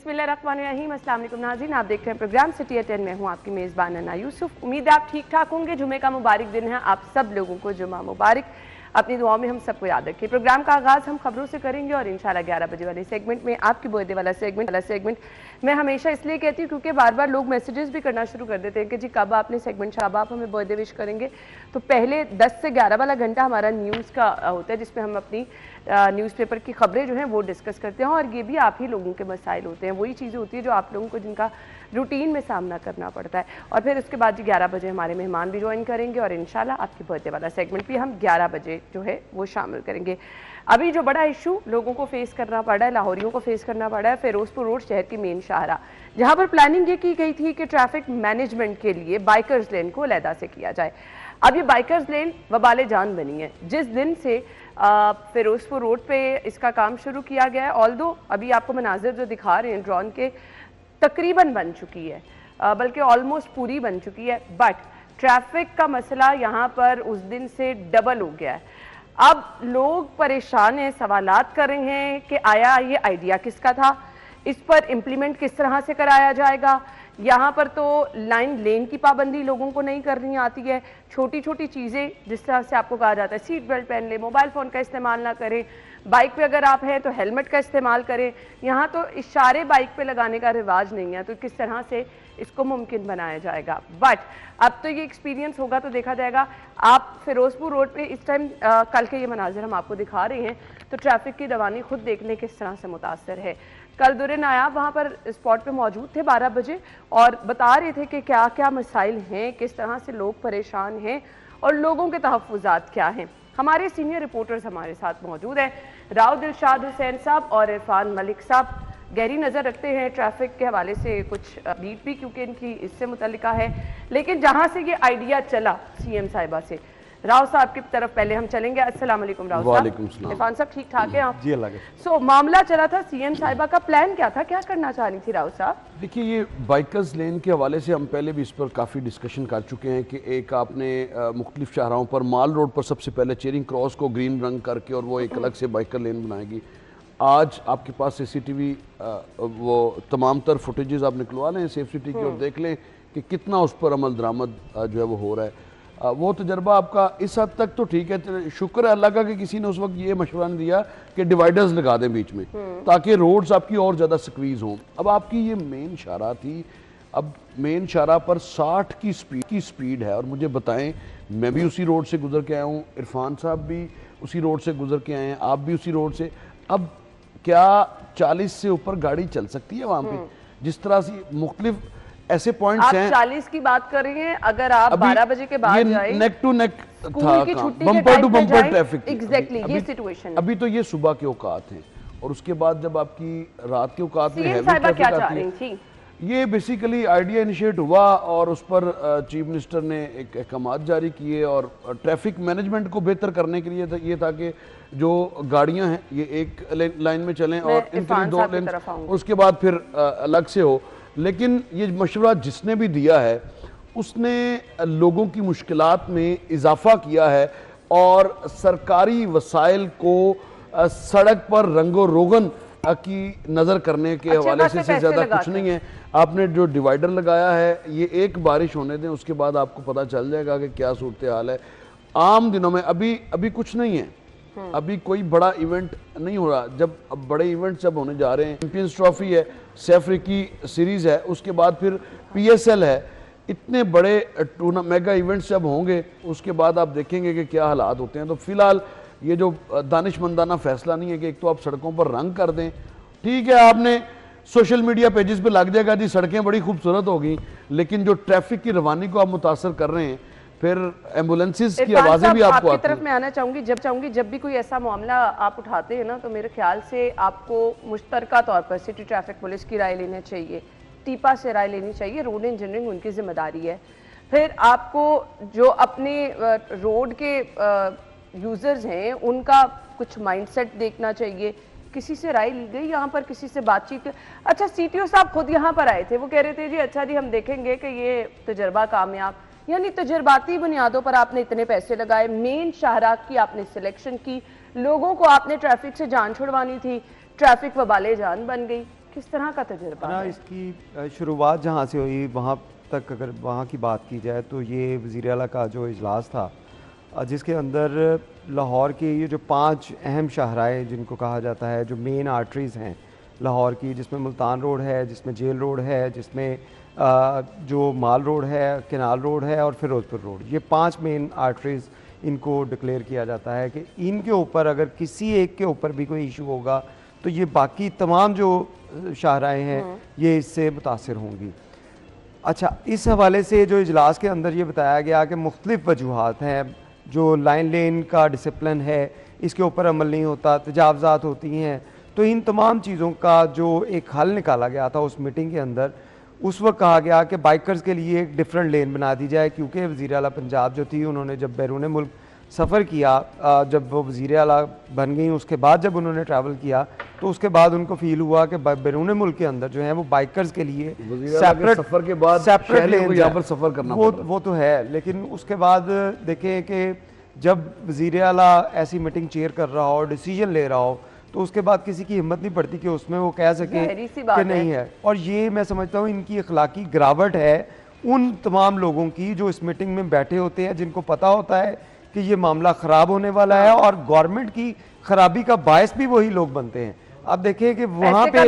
बिस्मिल्लाहिर्रहमानिर्रहीम। अस्सलाम वालेकुम नाज़रीन, आप देख रहे हैं प्रोग्राम सिटी एट 10 में हूँ आपकी मेज़बान अन्ना यूसुफ। उम्मीद है आप ठीक ठाक होंगे। जुमे का मुबारक दिन है, आप सब लोगों को जुमा मुबारक। अपनी दुआओं में हम सबको याद रखें। प्रोग्राम का आगाज़ हम खबरों से करेंगे और इंशाल्लाह 11 बजे वाले सेगमेंट में आपकी बर्थडे वाला सेगमेंट मैं हमेशा इसलिए कहती हूँ क्योंकि बार बार लोग मैसेजेस भी करना शुरू कर देते हैं कि जी कब आपने सेगमेंट, कब आप हमें बर्थडे विश करेंगे। तो पहले 10 से 11 वाला घंटा हमारा न्यूज़ का होता है जिसमें हम अपनी न्यूज़पेपर की खबरें जो हैं वो डिस्कस करते हैं और ये भी आप ही लोगों के मसाइल होते हैं, वही चीज़ें होती है जो आप लोगों को जिनका रूटीन में सामना करना पड़ता है। और फिर उसके बाद जी 11 बजे हमारे मेहमान भी ज्वाइन करेंगे और इंशाल्लाह आपकी बर्थडे वाला सेगमेंट भी हम 11 बजे जो है वो शामिल करेंगे। अभी जो बड़ा इशू लोगों को फेस करना पड़ रहा है, लाहौरियों को फेस करना पड़ रहा है, फिरोजपुर रोड शहर की मेन शाहरा, जहाँ पर प्लानिंग ये की गई थी कि ट्रैफिक मैनेजमेंट के लिए बाइकर्स लेन को अलहदा से किया जाए। अब ये बाइकर्स लेन वबाले जान बनी है। जिस दिन से फिरोजपुर रोड पे इसका काम शुरू किया गया है, ऑल्दो अभी आपको मनाजिर जो दिखा रहे हैं ड्रोन के, तकरीबन बन चुकी है, बल्कि ऑलमोस्ट पूरी बन चुकी है, बट ट्रैफिक का मसला यहाँ पर उस दिन से डबल हो गया है। अब लोग परेशान हैं, सवालात कर रहे हैं कि आया ये आइडिया किसका था, इस पर इम्प्लीमेंट किस तरह से कराया जाएगा। यहाँ पर तो लाइन लेन की पाबंदी लोगों को नहीं करनी आती है। छोटी छोटी चीज़ें जिस तरह से आपको कहा जाता है सीट बेल्ट पहन ले, मोबाइल फ़ोन का इस्तेमाल ना करें, बाइक पे अगर आप हैं तो हेलमेट का इस्तेमाल करें, यहाँ तो इशारे बाइक पे लगाने का रिवाज नहीं है। तो किस तरह से इसको मुमकिन बनाया जाएगा, बट अब तो ये एक्सपीरियंस होगा तो देखा जाएगा। आप फिरोजपुर रोड पे इस टाइम कल के ये मनाजिर हम आपको दिखा रहे हैं तो ट्रैफिक की रवानी खुद देख लें किस तरह से मुतासर है। कल दुरे नायाब वहाँ पर स्पॉट पे मौजूद थे 12 बजे और बता रहे थे कि क्या क्या मसाइल हैं, किस तरह से लोग परेशान हैं और लोगों के तहफ़्फ़ुज़ात क्या हैं। हमारे सीनियर रिपोर्टर्स हमारे साथ मौजूद हैं, राव दिलशाद हुसैन साहब और इरफान मलिक साहब। गहरी नज़र रखते हैं ट्रैफिक के हवाले से कुछ बीट भी क्योंकि इनकी इससे मुतल्लिका है, लेकिन जहाँ से ये आइडिया चला सीएम साहिबा से, राव साहब की तरफ पहले हम चलेंगे। अस्सलाम वालेकुम राव साहब। इरफान साहब ठीक ठाक हैं आप? जी अल्लाह के। सो मामला चला था, सीएम साहिबा का प्लान क्या था, क्या करना चाह रही थी राव साहब? देखिए, ये बाइकर्स लेन के हवाले से हम पहले भी इस पर काफ़ी डिस्कशन कर चुके हैं कि एक आपने मुख्तलिफ शाहराहों पर माल रोड पर सबसे पहले चेरिंग क्रॉस को ग्रीन रंग करके और वो एक अलग से बाइकर लेन बनाएगी। आज आपके पास CCTV वो तमाम तर फुटेजेस आप निकलवा लें सेफ सिटी की और देख लें कि कितना उस पर अमल दरामद जो है वो हो रहा है। वो तजर्बा आपका इस हद तक तो ठीक है, शुक्र है अल्लाह का कि किसी ने उस वक्त ये मशवरा नहीं दिया कि डिवाइडर्स लगा दें बीच में ताकि रोड्स आपकी और ज़्यादा स्क्वीज़ हों। अब आपकी ये मेन शाहरा थी, अब मेन शाहरा पर 60 की स्पीड है और मुझे बताएं, मैं भी उसी रोड से गुजर के आया हूँ, इरफान साहब भी उसी रोड से गुजर के आए हैं, आप भी उसी रोड से। अब क्या 40 से ऊपर गाड़ी चल सकती है वहाँ पे? जिस तरह से मुख्तलिफ ऐसे पॉइंट्स हैं। 40 की बात कर रहे हैं, अगर आप 12 बजे के बाद जाएं, नेक टू नेक स्कूल की छुट्टी bumper to bumper traffic. Exactly ये सिचुएशन। अभी तो ये सुबह के औकात हैं और उसके बाद जब आपकी रात के औकात में हैवी ट्रैफिक आती है, ये बेसिकली आइडिया इनिशिएट हुआ और उस पर चीफ मिनिस्टर ने एक अहकामात जारी किए और ट्रैफिक मैनेजमेंट को बेहतर करने के लिए ये था कि जो गाड़ियां हैं ये एक लाइन में चलें और इनके 2 लेन, उसके बाद फिर अलग से हो। लेकिन ये मशवरा जिसने भी दिया है उसने लोगों की मुश्किलात में इजाफा किया है और सरकारी वसाइल को सड़क पर रंगो रोगन की नज़र करने के हवाले से ज़्यादा कुछ नहीं है। आपने जो डिवाइडर लगाया है ये एक बारिश होने दें, उसके बाद आपको पता चल जाएगा कि क्या सूरत हाल है। आम दिनों में अभी कुछ नहीं है, अभी कोई बड़ा इवेंट नहीं हो रहा। जब अब बड़े इवेंट जब होने जा रहे हैं, चैंपियंस ट्रॉफी है, सैफरिकी सीरीज़ है, उसके बाद फिर PSL है, इतने बड़े मेगा इवेंट्स जब होंगे उसके बाद आप देखेंगे कि क्या हालात होते हैं। तो फिलहाल ये जो दानिशमंदाना फैसला नहीं है कि एक तो आप सड़कों पर रंग कर दें, ठीक है आपने सोशल मीडिया पेजेस पे लग जाएगा जी सड़कें बड़ी खूबसूरत होगी, लेकिन जो ट्रैफिक की रवानी को आप मुतासर कर रहे हैं, फिर एम्बुलेंसेस की आवाज़ें भी आपको आपकी तरफ में आना चाहूँगी। जब भी कोई ऐसा मामला आप उठाते हैं ना तो मेरे ख्याल से आपको मुश्तरका तौर पर सिटी ट्रैफिक पुलिस की राय लेनी चाहिए, टीपा से राय लेनी चाहिए, रोड इंजीनियरिंग उनकी जिम्मेदारी है। फिर आपको जो अपने रोड के यूज़र्स हैं उनका कुछ माइंडसेट देखना चाहिए। किसी से राय ली गई यहाँ पर, किसी से बातचीत? अच्छा, CTO साहब खुद यहाँ पर आए थे, वो कह रहे थे जी अच्छा जी हम देखेंगे कि ये तजर्बा कामयाब, यानी तजर्बाती बुनियादों पर आपने इतने पैसे लगाए, मेन शाहरा की आपने सिलेक्शन की, लोगों को आपने ट्रैफिक से जान छुड़वानी थी, ट्रैफिक वबाले जान बन गई। किस तरह का तजुर्बा ना है? इसकी शुरुआत जहाँ से हुई वहाँ तक अगर वहाँ की बात की जाए तो ये वज़ीर आला का जो इजलास था जिसके अंदर लाहौर के ये जो 5 अहम शाहराएँ जिनको कहा जाता है, जो मेन आर्टरीज़ हैं लाहौर की, जिसमें मुल्तान रोड है, जिसमें जेल रोड है, जिसमें जो माल रोड है, केनाल रोड है और फिरोजपुर रोड, ये 5 मेन आर्टरीज़ इनको डिक्लेयर किया जाता है कि इनके ऊपर अगर किसी एक के ऊपर भी कोई इशू होगा तो ये बाकी तमाम जो शाहराएँ हैं ये इससे मुतासिर होंगी। अच्छा, इस हवाले से जो इजलास के अंदर ये बताया गया कि मुख्तलिफ़ वजूहात हैं, जो लाइन लेन का डिसिप्लिन है इसके ऊपर अमल नहीं होता, तजावज़ात होती हैं, तो इन तमाम चीज़ों का जो एक हल निकाला गया था उस मीटिंग के अंदर, उस वक्त कहा गया कि बाइकर्स के लिए एक डिफरेंट लेन बना दी जाए, क्योंकि वज़ीर आला पंजाब जो थी उन्होंने जब बैरून मुल्क सफ़र किया, जब वो वज़ीर आला बन गई उसके बाद जब उन्होंने ट्रैवल किया तो उसके बाद उनको फील हुआ कि बैरून मुल्क के अंदर जो है वो बाइकर्स के लिए सेपरेट सफर के बाद सेपरेट लेन को यहाँ पर सफ़र करना वो तो है। लेकिन उसके बाद देखें कि जब वज़ीर आला ऐसी मीटिंग चेयर कर रहा हो, डिसीजन ले रहा हो, तो उसके बाद किसी की हिम्मत नहीं पड़ती कि उसमें वो कह सके कि नहीं है। और ये मैं समझता हूँ इनकी अखलाकी गिरावट है उन तमाम लोगों की जो इस मीटिंग में बैठे होते हैं, जिनको पता होता है कि ये मामला ख़राब होने वाला है और गवर्नमेंट की खराबी का बायस भी वही लोग बनते हैं। अब देखिए कि वहाँ पे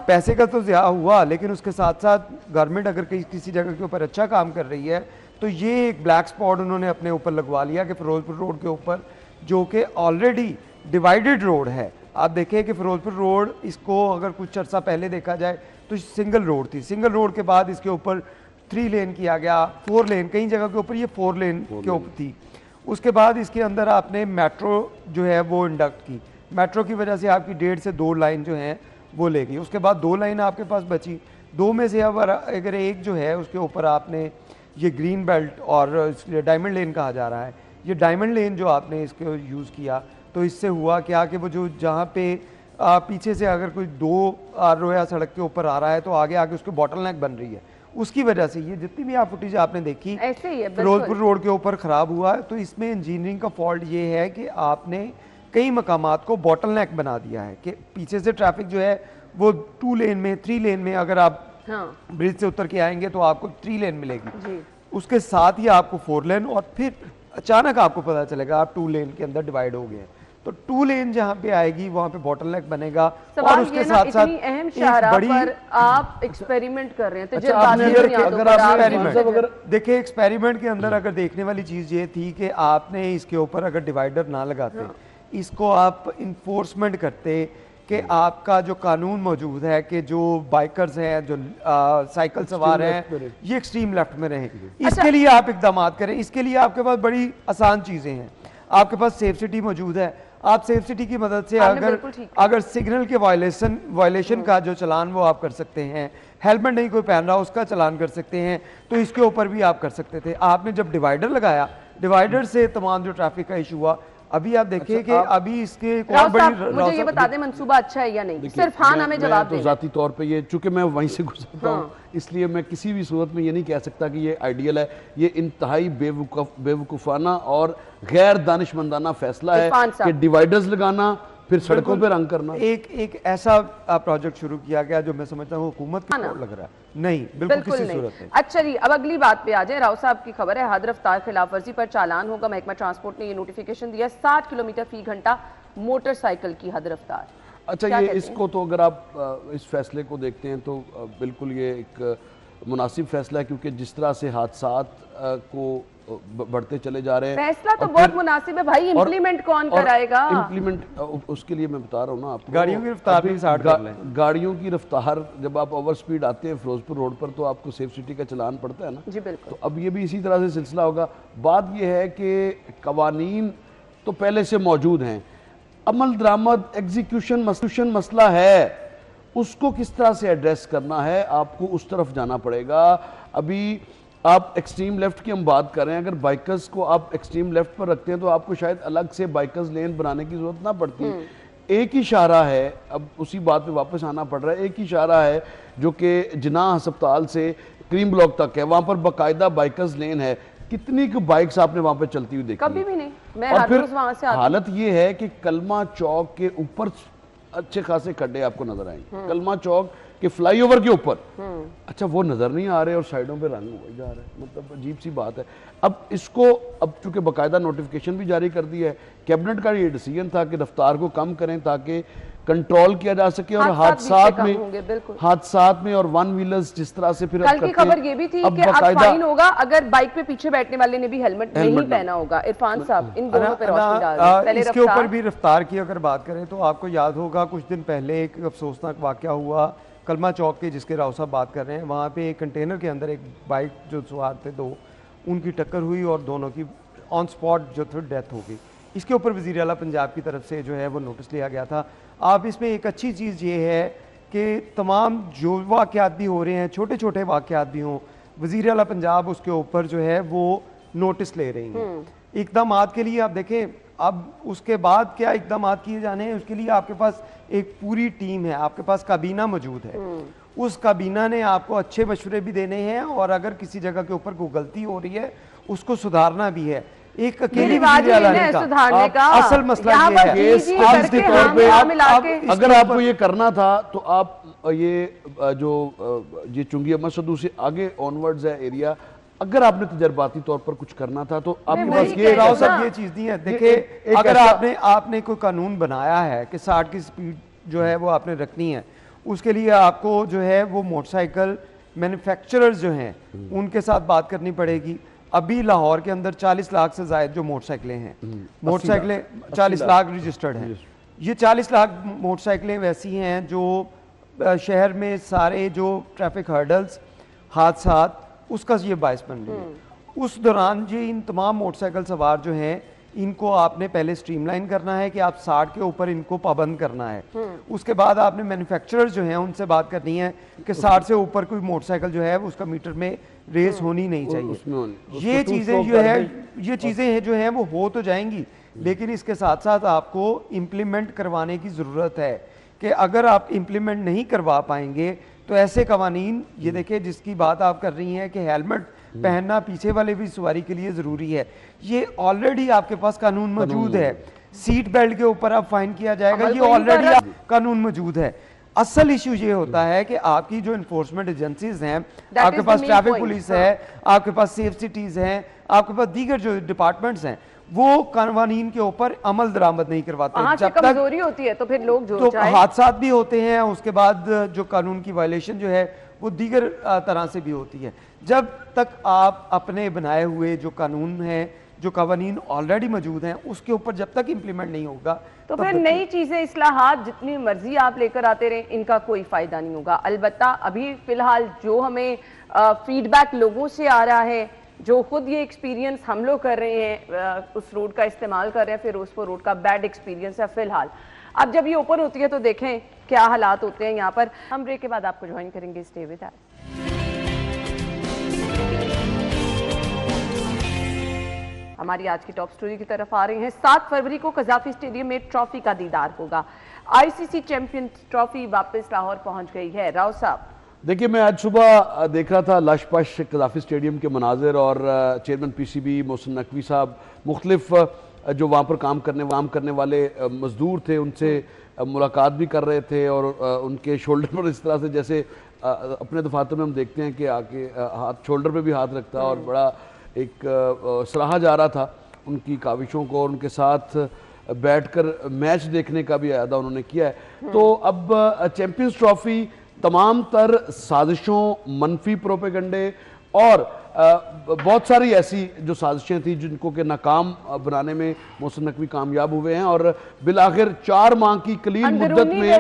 पैसे का तो ज़िया हुआ, लेकिन उसके साथ साथ गवर्नमेंट अगर किसी जगह के ऊपर अच्छा काम कर रही है तो ये एक ब्लैक स्पॉट उन्होंने अपने ऊपर लगवा लिया कि फिरोजपुर रोड के ऊपर, जो कि ऑलरेडी डिवाइडेड रोड है। आप देखें कि फिरोजपुर रोड, इसको अगर कुछ अर्सा पहले देखा जाए तो सिंगल रोड थी, सिंगल रोड के बाद इसके ऊपर 3 लेन किया गया, 4 लेन, कई जगह के ऊपर ये 4 लेन के ऊपर थी। उसके बाद इसके अंदर आपने मेट्रो जो है वो इंडक्ट की, मेट्रो की वजह से आपकी 1.5 से 2 लाइन जो हैं वो ले गई। उसके बाद 2 लाइन आपके पास बची, 2 में से अब अगर एक जो है उसके ऊपर आपने ये ग्रीन बेल्ट और डायमंड लेन कहा जा रहा है, ये डायमंड लेन जो आपने इसको यूज़ किया तो इससे हुआ क्या कि वो जो जहाँ पे पीछे से अगर कोई 2 रोया सड़क के ऊपर आ रहा है तो आगे आके उसकी बॉटल नेक बन रही है, उसकी वजह से ये जितनी भी आप फुटेज आपने देखी फिरोजपुर रोड के ऊपर ख़राब हुआ है। तो इसमें इंजीनियरिंग का फॉल्ट ये है कि आपने कई मकामात को बॉटल नेक बना दिया है कि पीछे से ट्रैफिक जो है वो 2 लेन में, 3 लेन में, अगर आप ब्रिज से उतर के आएंगे तो आपको 3 लेन मिलेगी, उसके साथ ही आपको 4 लेन, और फिर अचानक आपको पता चलेगा आप 2 लेन के अंदर डिवाइड हो गए। तो 2 लेन जहाँ पे आएगी वहाँ पे बॉटलनेक बनेगा। और उसके साथ साथ अहम शाहराह पर आप एक्सपेरिमेंट कर रहे हैं, तो देखिए एक्सपेरिमेंट के अंदर अगर देखने वाली चीज ये थी कि आपने इसके ऊपर अगर डिवाइडर ना लगाते, इसको आप इन्फोर्समेंट करते कि आपका जो कानून मौजूद है कि जो बाइकर्स हैं, जो साइकिल सवार हैं, ये एक्सट्रीम लेफ्ट में रहें, इसके लिए आप इकदाम करें। इसके लिए आपके पास बड़ी आसान चीज़ें हैं, आपके पास सेफ सिटी मौजूद है, आप सेफ सिटी की मदद से अगर सिग्नल के वायलेशन का जो चलान वो आप कर सकते हैं, हेलमेट नहीं कोई पहन रहा उसका चलान कर सकते हैं, तो इसके ऊपर भी आप कर सकते थे। आपने जब डिवाइडर लगाया, डिवाइडर से तमाम जो ट्रैफिक का इशू हुआ, अभी आप देखिए कि अभी इसके मुझे ये बता दें मंसूबा अच्छा है या नहीं, सिर्फ हाँ हमें जवाब दें। तो जाती तौर पे ये, चूंकि मैं वहीं से गुजरता हूँ, इसलिए मैं किसी भी सूरत में ये नहीं कह सकता कि ये आइडियल है। ये इंतहाई बेवकूफ़ाना और गैर दानिशमंदाना फैसला है कि डिवाइडर्स लगाना, फिर सड़कों पे रंग करना। एक ऐसा प्रोजेक्ट शुरू किया गया जो मैं समझता हूँ हुकूमत की लग रहा है, नहीं बिल्कुल किसी सूरत नहीं। अच्छा जी, अब अगली बात पे आ जाए। राव साहब की खबर है, हद रफ्तार खिलाफ वर्जी पर चालान होगा। महकमा ट्रांसपोर्ट ने ये नोटिफिकेशन दिया, 60 किलोमीटर फी घंटा मोटरसाइकिल की हद रफ्तार। अच्छा, ये इसको तो अगर आप इस फैसले को देखते हैं तो बिल्कुल ये एक मुनासिब फैसला है, क्योंकि जिस तरह से हादसात को बढ़ते चले जा रहे हैं, फैसला तो बहुत मुनासिब है भाई, इम्प्लीमेंट कौन कराएगा? इम्प्लीमेंट उसके लिए मैं बता रहा हूँ ना आपको, गाड़ियों की रफ्तार भी 60 कर लें। गाड़ियों की रफ्तार, जब आप ओवर स्पीड आते हैं फिरोजपुर रोड पर तो आपको सेफ सिटी का चलान पड़ता है ना जी, बिल्कुल। तो अब ये भी इसी तरह से सिलसिला होगा। बात ये है कि कवानीन तो पहले से मौजूद हैं, अमल दरामद एग्जीक्यूशन मसला है, उसको किस तरह से एड्रेस करना है, आपको उस तरफ जाना पड़ेगा। अभी आप एक्सट्रीम लेफ्ट की हम बात कर रहे हैं, अगर बाइकर्स को आप एक्सट्रीम लेफ्ट पर रखते हैं तो आपको शायद अलग से बाइकर्स लेन बनाने की जरूरत ना पड़ती। एक ही शाहरा है, अब उसी बात पे वापस आना पड़ रहा है, एक ही शाहरा है जो कि जिन्ना अस्पताल से क्रीम ब्लॉक तक है, वहाँ पर बाकायदा बाइकर्स लेन है। कितनी बाइक्स आपने वहाँ पे चलती हुई देखी? कभी भी नहीं। मैं और फिर वहाँ से हालत ये है कि कलमा चौक के ऊपर अच्छे खासे खड्डे आपको नजर आएंगे। कलमा चौक के फ्लाईओवर के ऊपर अच्छा वो नजर नहीं आ रहे और साइडों पे रंग हो जा रहा है, मतलब अजीब सी बात है। अब इसको अब चूंकि बाकायदा नोटिफिकेशन भी जारी कर दी है, कैबिनेट का ये डिसीजन था कि रफ्तार को कम करें ताकि कंट्रोल किया जा सके और हादसात में और वन व्हीलर्स जिस तरह से फिर कल की खबर ये भी थी कि अब फाइन होगा अगर बाइक पे पीछे बैठने वाले ने भी हेलमेट नहीं पहना होगा। इरफान साहब इन दोनों पे रोशनी डाल पहले इसके ऊपर भी रफ्तार की अगर बात करें तो आपको याद होगा कुछ दिन पहले एक अफसोसनाक वाकया हुआ कलमा चौक के, जिसके राव साहब बात कर रहे हैं। वहाँ पे एक कंटेनर के अंदर एक बाइक जो सवार थे दो, उनकी टक्कर हुई और दोनों की ऑन स्पॉट जो थे डेथ हो गई। इसके ऊपर वज़ीर आला पंजाब की तरफ से जो है वो नोटिस लिया गया था। आप इसमें एक अच्छी चीज़ ये है कि तमाम जो वाक़यात भी हो रहे हैं, छोटे छोटे वाक़यात भी हों, वज़ीर आला पंजाब उसके ऊपर जो है वो नोटिस ले रही हैं। इक़दामात के लिए आप देखें, अब उसके बाद क्या इक़दामात किए जाने हैं उसके लिए आपके पास एक पूरी टीम है, आपके पास काबीना मौजूद है। उस काबीना ने आपको अच्छे मशवरे भी देने हैं और अगर किसी जगह के ऊपर कोई गलती हो रही है उसको सुधारना भी है। एक अकेली सुधारने का असल मसला ये है, अगर आपको ये करना था तो आप ये चुंगी मसदू से आगे ऑनवर्ड्स है एरिया, अगर आपने तजर्बाती तौर पर कुछ करना था तो आपके पास ये राव साहब ये चीज नहीं है। देखिए अगर आपने कोई कानून बनाया है कि 60 की स्पीड जो है वो आपने रखनी है, उसके लिए आपको जो है वो मोटरसाइकिल मैन्युफैक्चरर्स जो हैं उनके साथ बात करनी पड़ेगी। अभी लाहौर के अंदर 40 लाख से ज्यादा जो मोटरसाइकिलें हैं, मोटरसाइकिलें 40 लाख रजिस्टर्ड हैं। ये 40 लाख मोटरसाइकिलें वैसी हैं जो शहर में सारे जो ट्रैफिक हर्डल्स, हादसात, उसका ये बायस बन रही है। उस दौरान ये इन तमाम मोटरसाइकिल सवार जो हैं इनको आपने पहले स्ट्रीमलाइन करना है कि आप 60 के ऊपर इनको पाबंद करना है। उसके बाद आपने मैन्युफैक्चरर्स जो हैं उनसे बात करनी है कि 60 से ऊपर कोई मोटरसाइकिल जो है उसका मीटर में रेस होनी नहीं चाहिए। ये चीज़ें जो है ये चीज़ें जो हैं वो हो तो जाएंगी, लेकिन इसके साथ साथ आपको इम्प्लीमेंट करवाने की ज़रूरत है कि अगर आप इम्प्लीमेंट नहीं करवा पाएंगे तो ऐसे कवानीन, ये देखिए जिसकी बात आप कर रही हैं कि हेलमेट पहनना पीछे वाले भी सवारी के लिए ज़रूरी है, ये ऑलरेडी आपके पास कानून मौजूद है। सीट बेल्ट के ऊपर अब फाइन किया जाएगा, ये ऑलरेडी कानून मौजूद है। असल इशू ये होता है कि आपकी जो इन्फोर्समेंट एजेंसीज हैं, आपके पास ट्रैफिक पुलिस है, आपके पास सेफ सिटीज हैं, आपके पास दीगर जो डिपार्टमेंट्स हैं, वो कानून के ऊपर अमल दरामद नहीं करवाते। जब तक कमजोरी होती है तो फिर लोग जो हादसात भी होते हैं, उसके बाद जो कानून की वायलेशन जो है वो दीगर तरह से भी होती है। जब तक आप अपने बनाए हुए जो कानून हैं, जो कवानीन ऑलरेडी मौजूद हैं, उसके ऊपर जब तक इम्प्लीमेंट नहीं होगा तो फिर नई चीजें, इस्लाहात जितनी मर्जी आप लेकर आते रहे, इनका कोई फायदा नहीं होगा। अलबत्ता अभी फिलहाल जो हमें फीडबैक लोगों से आ रहा है, जो खुद ये एक्सपीरियंस हम लोग कर रहे हैं, उस रोड का इस्तेमाल कर रहे हैं, फिरोजपुर रोड का बैड एक्सपीरियंस है फिलहाल। अब जब ये ओपन होती है तो देखें क्या हालात होते हैं यहाँ पर। हम ब्रेक के बाद आपको ज्वाइन करेंगे, स्टे विद अस। हमारी आज की टॉप स्टोरी की तरफ आ रहे हैं। 7 फरवरी को कजाफी स्टेडियम में ट्रॉफी का दीदार होगा। आईसीसी चैंपियंस ट्रॉफी वापस लाहौर पहुंच गई है। राव साहब, देखिए मैं आज सुबह देख रहा था लशपश कजाफी स्टेडियम के मनाजिर और चेयरमैन पीसीबी मोहसिन नकवी साहब मुख्तलिफ जो वहाँ पर काम करने वाले मजदूर थे उनसे मुलाकात भी कर रहे थे और उनके शोल्डर पर इस तरह से जैसे अपने दफातर में हम देखते हैं कि आके हाथ शोल्डर पे भी हाथ रखता है और बड़ा एक सराहा जा रहा था उनकी काविशों को, और उनके साथ बैठकर मैच देखने का भी अदा उन्होंने किया है। तो अब चैंपियंस ट्रॉफी तमाम तर साजिशों, मनफी प्रोपेगंडे और बहुत सारी ऐसी जो साजिशें थी जिनको के नाकाम बनाने में मोहसिन नकवी कामयाब हुए हैं और बिलाखिर 4 माह की कलील मुद्दत में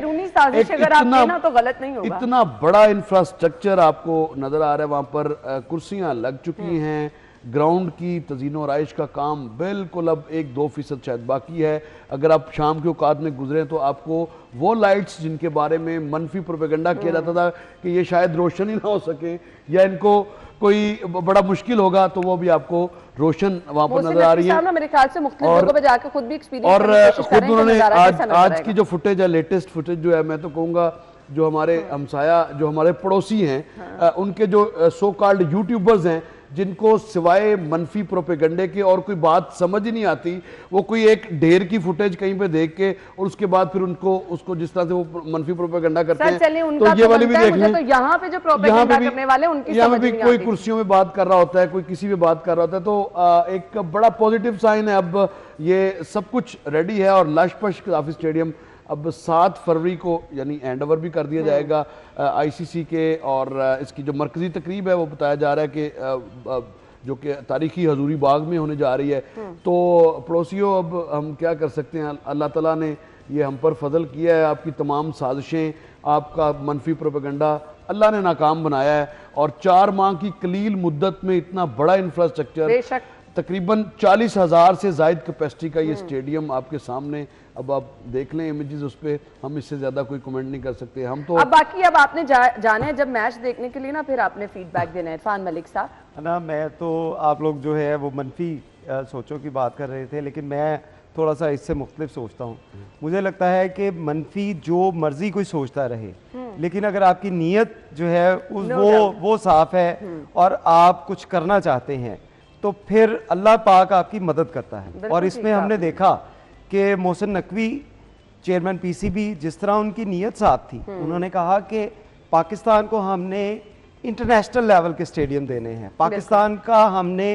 इतना बड़ा इंफ्रास्ट्रक्चर आपको नजर आ रहा है। वहाँ पर कुर्सियाँ लग चुकी हैं, ग्राउंड की तज़ीनो आराइश का काम बिल्कुल अब 1-2% शायद बाकी है। अगर आप शाम के औकात में गुजरें तो आपको वो लाइट्स जिनके बारे में मनफी प्रोपेगंडा किया जाता था कि ये शायद रोशन ही ना हो सके या इनको कोई बड़ा मुश्किल होगा, तो वो भी आपको रोशन वहाँ पर नजर आ रही है। मेरे ख्याल से मुख्तलिफ जगहों पे जाकर खुद भी एक्सपीरियंस और खुद उन्होंने आज की जो फुटेज है, लेटेस्ट फुटेज जो है, मैं तो कहूँगा जो हमारे हमसाया जो हमारे पड़ोसी हैं, उनके जो सो कॉल्ड यूट्यूबर्स हैं जिनको सिवाय मनफी प्रोपेगंडे के और कोई बात समझ ही नहीं आती, वो कोई एक ढेर की फुटेज कहीं पे देख के और उसके बाद फिर उनको उसको जिस तरह से वो मनफी प्रोपेगंडा करते हैं, तो ये वाली भी देख लें। तो यहाँ पे जो प्रोपेगेंडा करने वाले उनकी यहाँ पे समझ भी नहीं कोई आती। कुर्सियों में बात कर रहा होता है, कोई किसी में बात कर रहा होता है, तो एक बड़ा पॉजिटिव साइन है। अब ये सब कुछ रेडी है और लशपश कज़ाफ़ी स्टेडियम अब 7 फरवरी को यानी हैंड ओवर भी कर दिया जाएगा आईसीसी के, और इसकी जो मरकजी तकरीब है वो बताया जा रहा है कि जो कि तारीखी हजूरी बाग में होने जा रही है। तो पड़ोसियों, अब हम क्या कर सकते हैं, अल्लाह ताला ने ये हम पर फजल किया है। आपकी तमाम साजिशें, आपका मनफी प्रोपेगंडा अल्लाह ने नाकाम बनाया है, और 4 माह की कलील मुद्दत में इतना बड़ा इंफ्रास्ट्रक्चर, तकरीबन 40,000 से ज़ायद कैपेसिटी का ये स्टेडियम आपके सामने, अब आप देख लें इमेजेस, उस पर हम इससे ज़्यादा कोई कमेंट नहीं कर सकते हम तो। अब बाकी अब आपने जाना है जब मैच देखने के लिए ना, फिर आपने फीडबैक देना है। इरफान मलिक साहब ना, मैं तो आप लोग जो है वो मनफी सोचों की बात कर रहे थे, लेकिन मैं थोड़ा सा इससे मुख्तलिफ सोचता हूँ। मुझे लगता है कि मनफी जो मर्जी कोई सोचता रहे, लेकिन अगर आपकी नीयत जो है वो साफ है और आप कुछ करना चाहते हैं, तो फिर अल्लाह पाक आपकी मदद करता है। और इसमें हमने देखा कि मोहसिन नकवी चेयरमैन पीसीबी, जिस तरह उनकी नीयत साफ थी, उन्होंने कहा कि पाकिस्तान को हमने इंटरनेशनल लेवल के स्टेडियम देने हैं, पाकिस्तान का हमने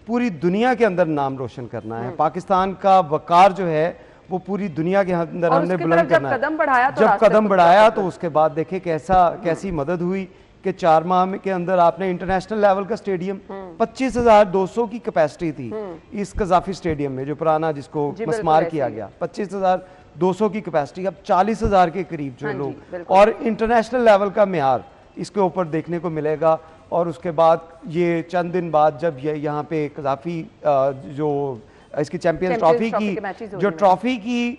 पूरी दुनिया के अंदर नाम रोशन करना है, पाकिस्तान का वकार जो है वो पूरी दुनिया के अंदर हमने बुलंद करना है। जब कदम बढ़ाया तो उसके बाद देखे कैसी मदद हुई कि 4 माह के अंदर आपने इंटरनेशनल लेवल का स्टेडियम 25,200 की कैपेसिटी थी इस कज़ाफ़ी स्टेडियम में, जो पुराना जिसको मस्मार किया गया, 25,200 की कैपेसिटी, अब 40,000 के करीब जो लोग, और इंटरनेशनल लेवल का मेयार इसके ऊपर देखने को मिलेगा। और उसके बाद ये चंद दिन बाद जब ये यहाँ पे कज़ाफ़ी जो इसकी चैंपियंस ट्रॉफी की जो ट्रॉफी की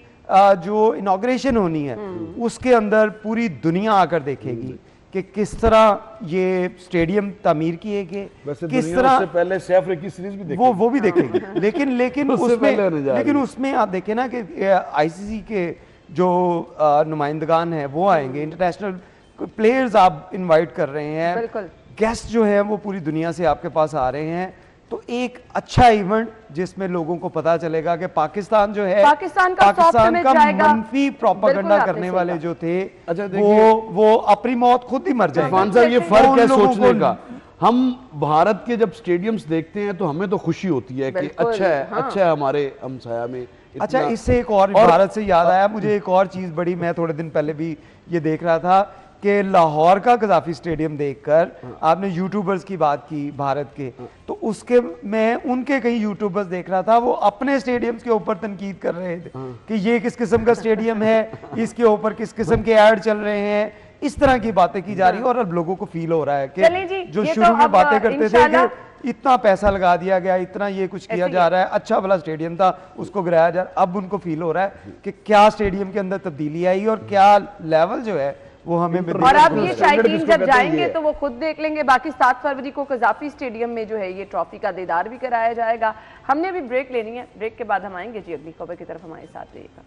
जो इनॉग्रेशन होनी है, उसके अंदर पूरी दुनिया आकर देखेगी कि किस तरह ये स्टेडियम तामीर किए गए, किस तरह से पहले सैफ की सीरीज भी देखेगी, वो भी देखेगी। लेकिन उसमें आप देखें ना कि आईसीसी के जो नुमाइंदगान हैं वो आएंगे, इंटरनेशनल प्लेयर्स आप इनवाइट कर रहे हैं, गेस्ट जो है वो पूरी दुनिया से आपके पास आ रहे हैं। तो एक अच्छा इवेंट जिसमें लोगों को पता चलेगा कि पाकिस्तान जो है, पाकिस्तान का मनफी प्रोपेगेंडा करने वाले जो थे, वो अपनी मौत खुद ही मर जाएंगे। ये फर्क है सोचने का। हम भारत के जब स्टेडियम्स देखते हैं तो हमें तो खुशी होती है कि अच्छा है हमारे हमसाया में। अच्छा, इससे एक और भारत से याद आया मुझे, एक और चीज बड़ी, मैं थोड़े दिन पहले भी ये देख रहा था कि लाहौर का कज़ाफ़ी स्टेडियम देखकर, आपने यूट्यूबर्स की बात की भारत के, तो उसके मैं उनके कई यूट्यूबर्स देख रहा था, वो अपने स्टेडियम्स के ऊपर तनकीद कर रहे थे कि ये किस किस्म का स्टेडियम है, इसके ऊपर किस किस्म के ऐड चल रहे हैं, इस तरह की बातें की जा रही है। और अब लोगों को फील हो रहा है कि जो शुरू में बातें करते थे कि इतना पैसा लगा दिया गया, इतना ये कुछ किया जा रहा है, अच्छा वाला स्टेडियम था उसको गिराया जा रहा है, अब उनको फील हो रहा है कि क्या स्टेडियम के अंदर तब्दीली आई और क्या लेवल जो है वो हमें। और अब ये शायकीन जब जाएंगे तो वो खुद देख लेंगे। बाकी 7 फरवरी को कज़ाफ़ी स्टेडियम में जो है ये ट्रॉफी का दीदार भी कराया जाएगा। हमने अभी ब्रेक लेनी है, ब्रेक के बाद हम आएंगे जी अगली खबर की तरफ, हमारे साथ रहिएगा।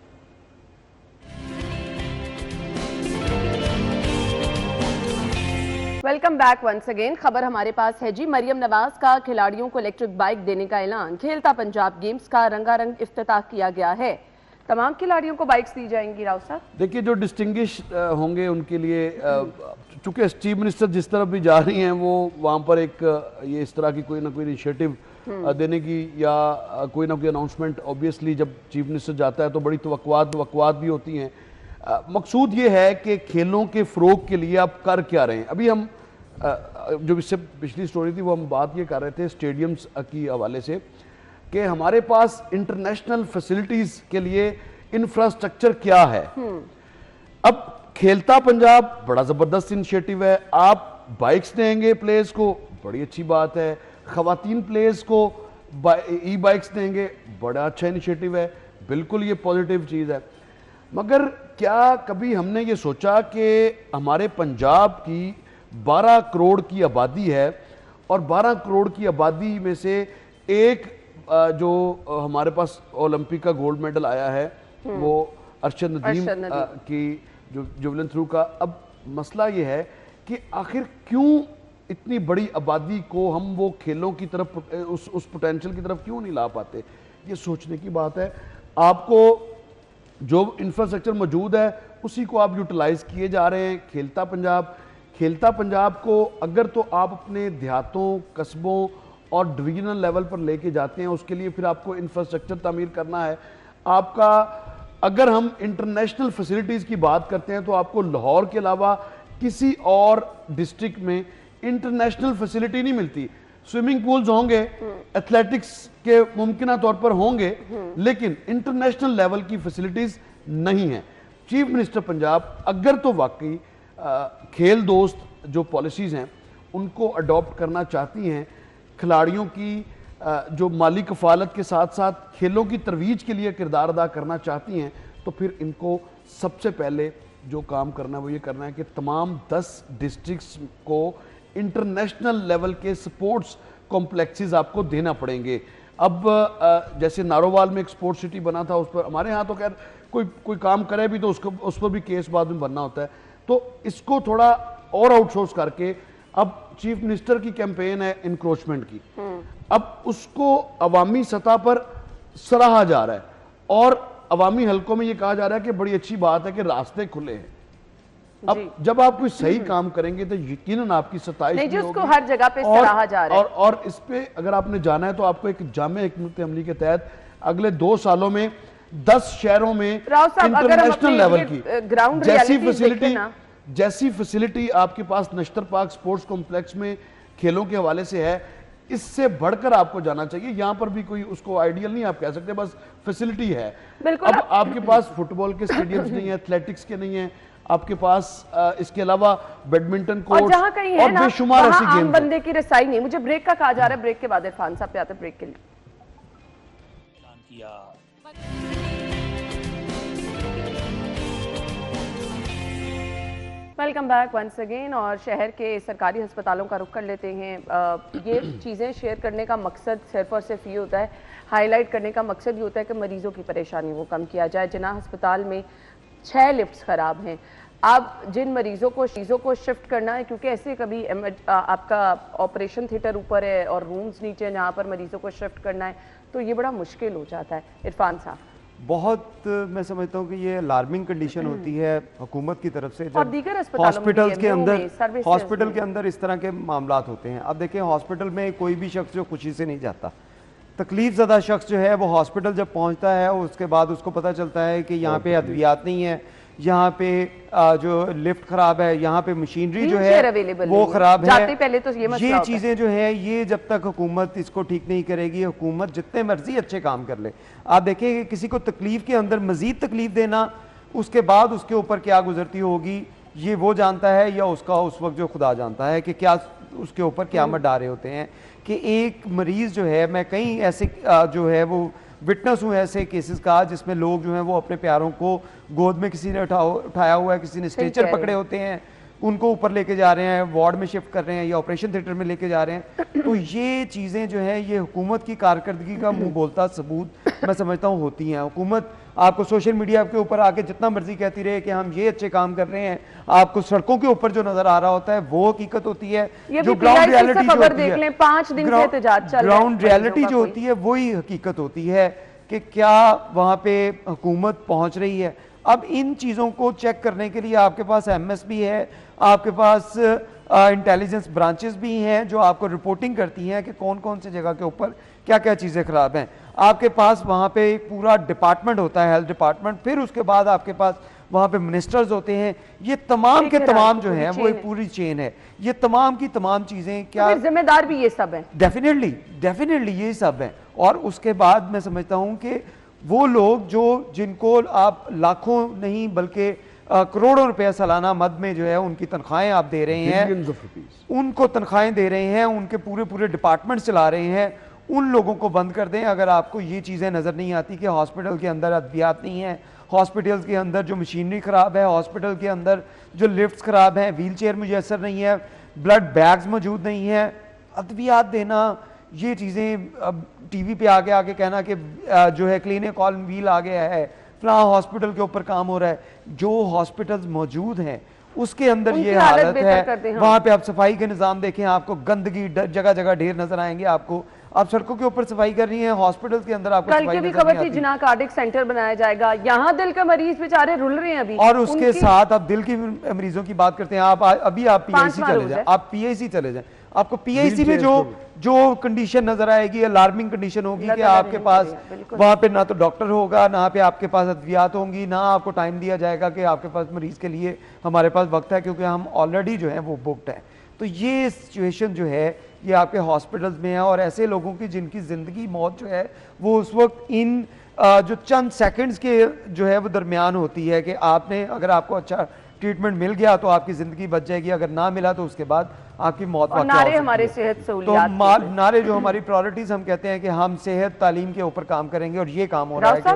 Welcome back once again. खबर हमारे पास है जी, मरियम नवाज का खिलाड़ियों को इलेक्ट्रिक बाइक देने का ऐलान। खेलता पंजाब गेम्स का रंगारंग इफ्तिताह किया गया है, तमाम खिलाड़ियों को बाइक्स दी जाएंगी। राव साहब देखिए, जो डिस्टिंग्विश होंगे उनके लिए, चूंकि चीफ मिनिस्टर जिस तरफ भी जा रही हैं वो वहाँ पर एक ये इस तरह की कोई ना कोई इनिशिएटिव देने की या कोई ना कोई अनाउंसमेंट, ऑब्वियसली जब चीफ मिनिस्टर जाता है तो बड़ी तवक्कुआत भी होती हैं। मकसूद ये है कि खेलों के फ़रोग के लिए आप कर क्या रहे हैं। अभी हम जो इससे पिछली स्टोरी थी वो हम बात ये कर रहे थे स्टेडियम्स की हवाले से कि हमारे पास इंटरनेशनल फैसिलिटीज़ के लिए इंफ्रास्ट्रक्चर क्या है। अब खेलता पंजाब बड़ा ज़बरदस्त इनिशिएटिव है, आप बाइक्स देंगे प्लेयर्स को, बड़ी अच्छी बात है। ख़वातीन प्लेयर्स को ई बाइक्स देंगे, बड़ा अच्छा इनिशिएटिव है, बिल्कुल ये पॉजिटिव चीज़ है। मगर क्या कभी हमने ये सोचा कि हमारे पंजाब की 12 करोड़ की आबादी है और 12 करोड़ की आबादी में से एक जो हमारे पास ओलंपिक का गोल्ड मेडल आया है वो अरशद नदीम की जो जेवलिन थ्रू का। अब मसला ये है कि आखिर क्यों इतनी बड़ी आबादी को हम वो खेलों की तरफ, उस पोटेंशियल की तरफ क्यों नहीं ला पाते? ये सोचने की बात है। आपको जो इंफ्रास्ट्रक्चर मौजूद है उसी को आप यूटिलाइज किए जा रहे हैं। खेलता पंजाब को अगर तो आप अपने देहातों, कस्बों और डिवीजनल लेवल पर लेके जाते हैं, उसके लिए फिर आपको इंफ्रास्ट्रक्चर तामीर करना है आपका। अगर हम इंटरनेशनल फैसिलिटीज़ की बात करते हैं तो आपको लाहौर के अलावा किसी और डिस्ट्रिक्ट में इंटरनेशनल फैसिलिटी नहीं मिलती। स्विमिंग पूल्स होंगे, एथलेटिक्स के मुमकिन तौर पर होंगे, लेकिन इंटरनेशनल लेवल की फैसिलिटीज नहीं है। चीफ मिनिस्टर पंजाब अगर तो वाकई खेल दोस्त जो पॉलिसीज हैं उनको अडॉप्ट करना चाहती हैं, खिलाड़ियों की जो माली कफालत के साथ साथ खेलों की तरवीज के लिए किरदार अदा करना चाहती हैं, तो फिर इनको सबसे पहले जो काम करना है वो ये करना है कि तमाम 10 डिस्ट्रिक्ट्स को इंटरनेशनल लेवल के स्पोर्ट्स कॉम्प्लेक्सेस आपको देना पड़ेंगे। अब जैसे नारोवाल में एक स्पोर्ट्स सिटी बना था, उस पर हमारे यहाँ तो खैर कोई काम करे भी तो उस पर भी केस बाद में बनना होता है। तो इसको थोड़ा और आउटसोर्स करके, अब चीफ मिनिस्टर की कैंपेन है इंक्रोचमेंट की, अब उसको अवामी सतह पर सराहा जा रहा है और अवामी हलकों में ये कहा जा रहा है कि बड़ी अच्छी बात है कि रास्ते खुले हैं। अब जब आप कोई सही काम करेंगे तो यकीनन आपकी सताइश नहीं जी, उसको हर जगह पे सराहा जा रहा है। और इस पे अगर आपने जाना है तो आपको एक जामे हिकमत अमली के तहत अगले 2 सालों में 10 शहरों में इंटरनेशनल लेवल की जैसी फैसिलिटी आपके पास नश्तर पार्क स्पोर्ट्स कॉम्प्लेक्स में खेलों के हवाले से है, इससे बढ़कर आपको जाना चाहिए। यहां पर भी कोई उसको आइडियल नहीं आप कह सकते, बस फैसिलिटी है। अब आपके पास फुटबॉल के स्टेडियम्स नहीं है, एथलेटिक्स के नहीं है, आपके पास इसके अलावा बैडमिंटन कोर्ट जहां कहीं है ना, बेशुमार ऐसी आम बंदे की रसाई नहीं। मुझे ब्रेक का कहा जा रहा है, ब्रेक के बाद इरफान साहब पे आते हैं ब्रेक के लिए। Welcome back once again. और शहर के सरकारी अस्पतालों का रुख कर लेते हैं। ये चीज़ें शेयर करने का मकसद सिर्फ और सिर्फ ये होता है, हाईलाइट करने का मकसद ये होता है कि मरीजों की परेशानी को कम किया जाए। जिन्ना अस्पताल में 6 लिफ्ट्स ख़राब हैं। अब जिन मरीजों को शिफ्ट करना है, क्योंकि ऐसे कभी आपका ऑपरेशन थिएटर ऊपर है और रूम्स नीचे, जहाँ पर मरीजों को शिफ्ट करना है, तो ये बड़ा मुश्किल हो जाता है। इरफान साहब, बहुत मैं समझता हूँ कि ये अलार्मिंग कंडीशन होती है हुकूमत की तरफ से, और दीगर हॉस्पिटल के अंदर इस तरह के मामला होते हैं। अब देखें, हॉस्पिटल में कोई भी शख्स जो खुशी से नहीं जाता, तकलीफ ज़्यादा शख्स जो है वो हॉस्पिटल जब पहुंचता है उसके बाद उसको पता चलता है कि यहाँ पे अद्वियात नहीं है, यहाँ पे जो लिफ्ट खराब है, यहाँ पे मशीनरी जो है वो खराब है। पहले तो ये चीज़ें जो है, ये जब तक हुकूमत इसको ठीक नहीं करेगी, हुकूमत जितने मर्जी अच्छे काम कर ले, आप देखिए कि किसी को तकलीफ के अंदर मजीद तकलीफ देना, उसके बाद उसके ऊपर क्या गुजरती होगी ये वो जानता है, या उसका उस वक्त जो खुदा जानता है कि क्या उसके ऊपर क़यामत डारे होते हैं। कि एक मरीज़ जो है, मैं कई ऐसे जो है वो विटनेस हूँ ऐसे केसेस का, जिसमें लोग जो हैं वो अपने प्यारों को गोद में किसी ने उठाया हुआ है, किसी ने स्ट्रेचर पकड़े होते हैं, उनको ऊपर लेके जा रहे हैं, वार्ड में शिफ्ट कर रहे हैं या ऑपरेशन थिएटर में लेके जा रहे हैं। तो ये चीज़ें जो है, ये हुकूमत की कारकर्दगी का मुंह बोलता सबूत मैं समझता हूँ होती हैं। हुकूमत आपको सोशल मीडिया के ऊपर आके जितना मर्जी कहती रहे कि हम ये अच्छे काम कर रहे हैं, आपको सड़कों के ऊपर जो नजर आ रहा होता है वो हकीकत होती है। जो ग्राउंड रियलिटी जो ग्राउंड रियलिटी जो होती है वही हकीकत होती है कि क्या वहाँ पे हुकूमत पहुँच रही है। अब इन चीज़ों को चेक करने के लिए आपके पास MS भी है, आपके पास इंटेलिजेंस ब्रांचेस भी हैं जो आपको रिपोर्टिंग करती हैं कि कौन कौन सी जगह के ऊपर क्या क्या चीज़ें ख़राब हैं। आपके पास वहाँ पे एक पूरा डिपार्टमेंट होता है, हेल्थ डिपार्टमेंट, फिर उसके बाद आपके पास वहाँ पे मिनिस्टर्स होते हैं। ये तमाम के तमाम जो हैं वो एक पूरी चेन है। ये तमाम की तमाम चीज़ें क्या जिम्मेदार भी ये सब है, डेफिनेटली ये सब है। और उसके बाद मैं समझता हूँ कि वो लोग जिनको आप लाखों नहीं बल्कि करोड़ों रुपए सालाना मद में जो है उनकी तनख्वाहें आप दे रहे हैं, उनको तनख्वाहें दे रहे हैं, उनके पूरे डिपार्टमेंट चला रहे हैं, उन लोगों को बंद कर दें। अगर आपको ये चीज़ें नज़र नहीं आती कि हॉस्पिटल के अंदर अद्वियात नहीं है, हॉस्पिटल के अंदर जो मशीनरी ख़राब है, हॉस्पिटल के अंदर जो लिफ्ट्स ख़राब हैं, व्हील चेयर मुयसर नहीं है, ब्लड बैग्स मौजूद नहीं है, अद्वियात देना, ये चीज़ें अब TV पे आगे कहना कि जो है क्लिनिक ऑन व्हील आ गया है, फलां हॉस्पिटल के ऊपर काम हो रहा है। जो हॉस्पिटल्स मौजूद हैं उसके अंदर ये हालत है। वहां पे आप सफाई के निजाम देखें, आपको गंदगी जगह जगह ढेर नजर आएंगे। आपको आप सड़कों के ऊपर सफाई कर रही हैं, हॉस्पिटल के अंदर आपको कल की भी खबर थी जिना कार्डिक सेंटर बनाया जाएगा, यहाँ दिल के मरीज बेचारे रुल रहे हैं अभी। और उसके साथ आप दिल की मरीजों की बात करते हैं, आप पीआईसी चले जाएं, आप पीआईसी चले जाएं, आपको पीआईसी में जो कंडीशन नजर आएगी, अलार्मिंग कंडीशन होगी कि आपके पास वहां पे ना तो डॉक्टर होगा, ना पे आपके पास अद्वियात होंगी, ना आपको टाइम दिया जाएगा कि आपके पास मरीज के लिए हमारे पास वक्त है, क्योंकि हम ऑलरेडी जो है वो बुक्ड है। तो ये सिचुएशन जो है ये आपके हॉस्पिटल्स में है, और ऐसे लोगों की जिनकी जिंदगी मौत जो है वो उस वक्त इन जो चंद सेकंड्स के जो है वो दरमियान होती है कि आपने अगर आपको अच्छा ट्रीटमेंट मिल गया तो आपकी जिंदगी बच जाएगी, अगर ना मिला तो उसके बाद आपकी मौत वाक़ई हो सकती है। हमारे सेहत सहूलियात तो नारे जो हमारी प्रायोरिटीज, हम कहते हैं कि हम सेहत तालीम के ऊपर काम करेंगे, और ये काम हो रहा है कि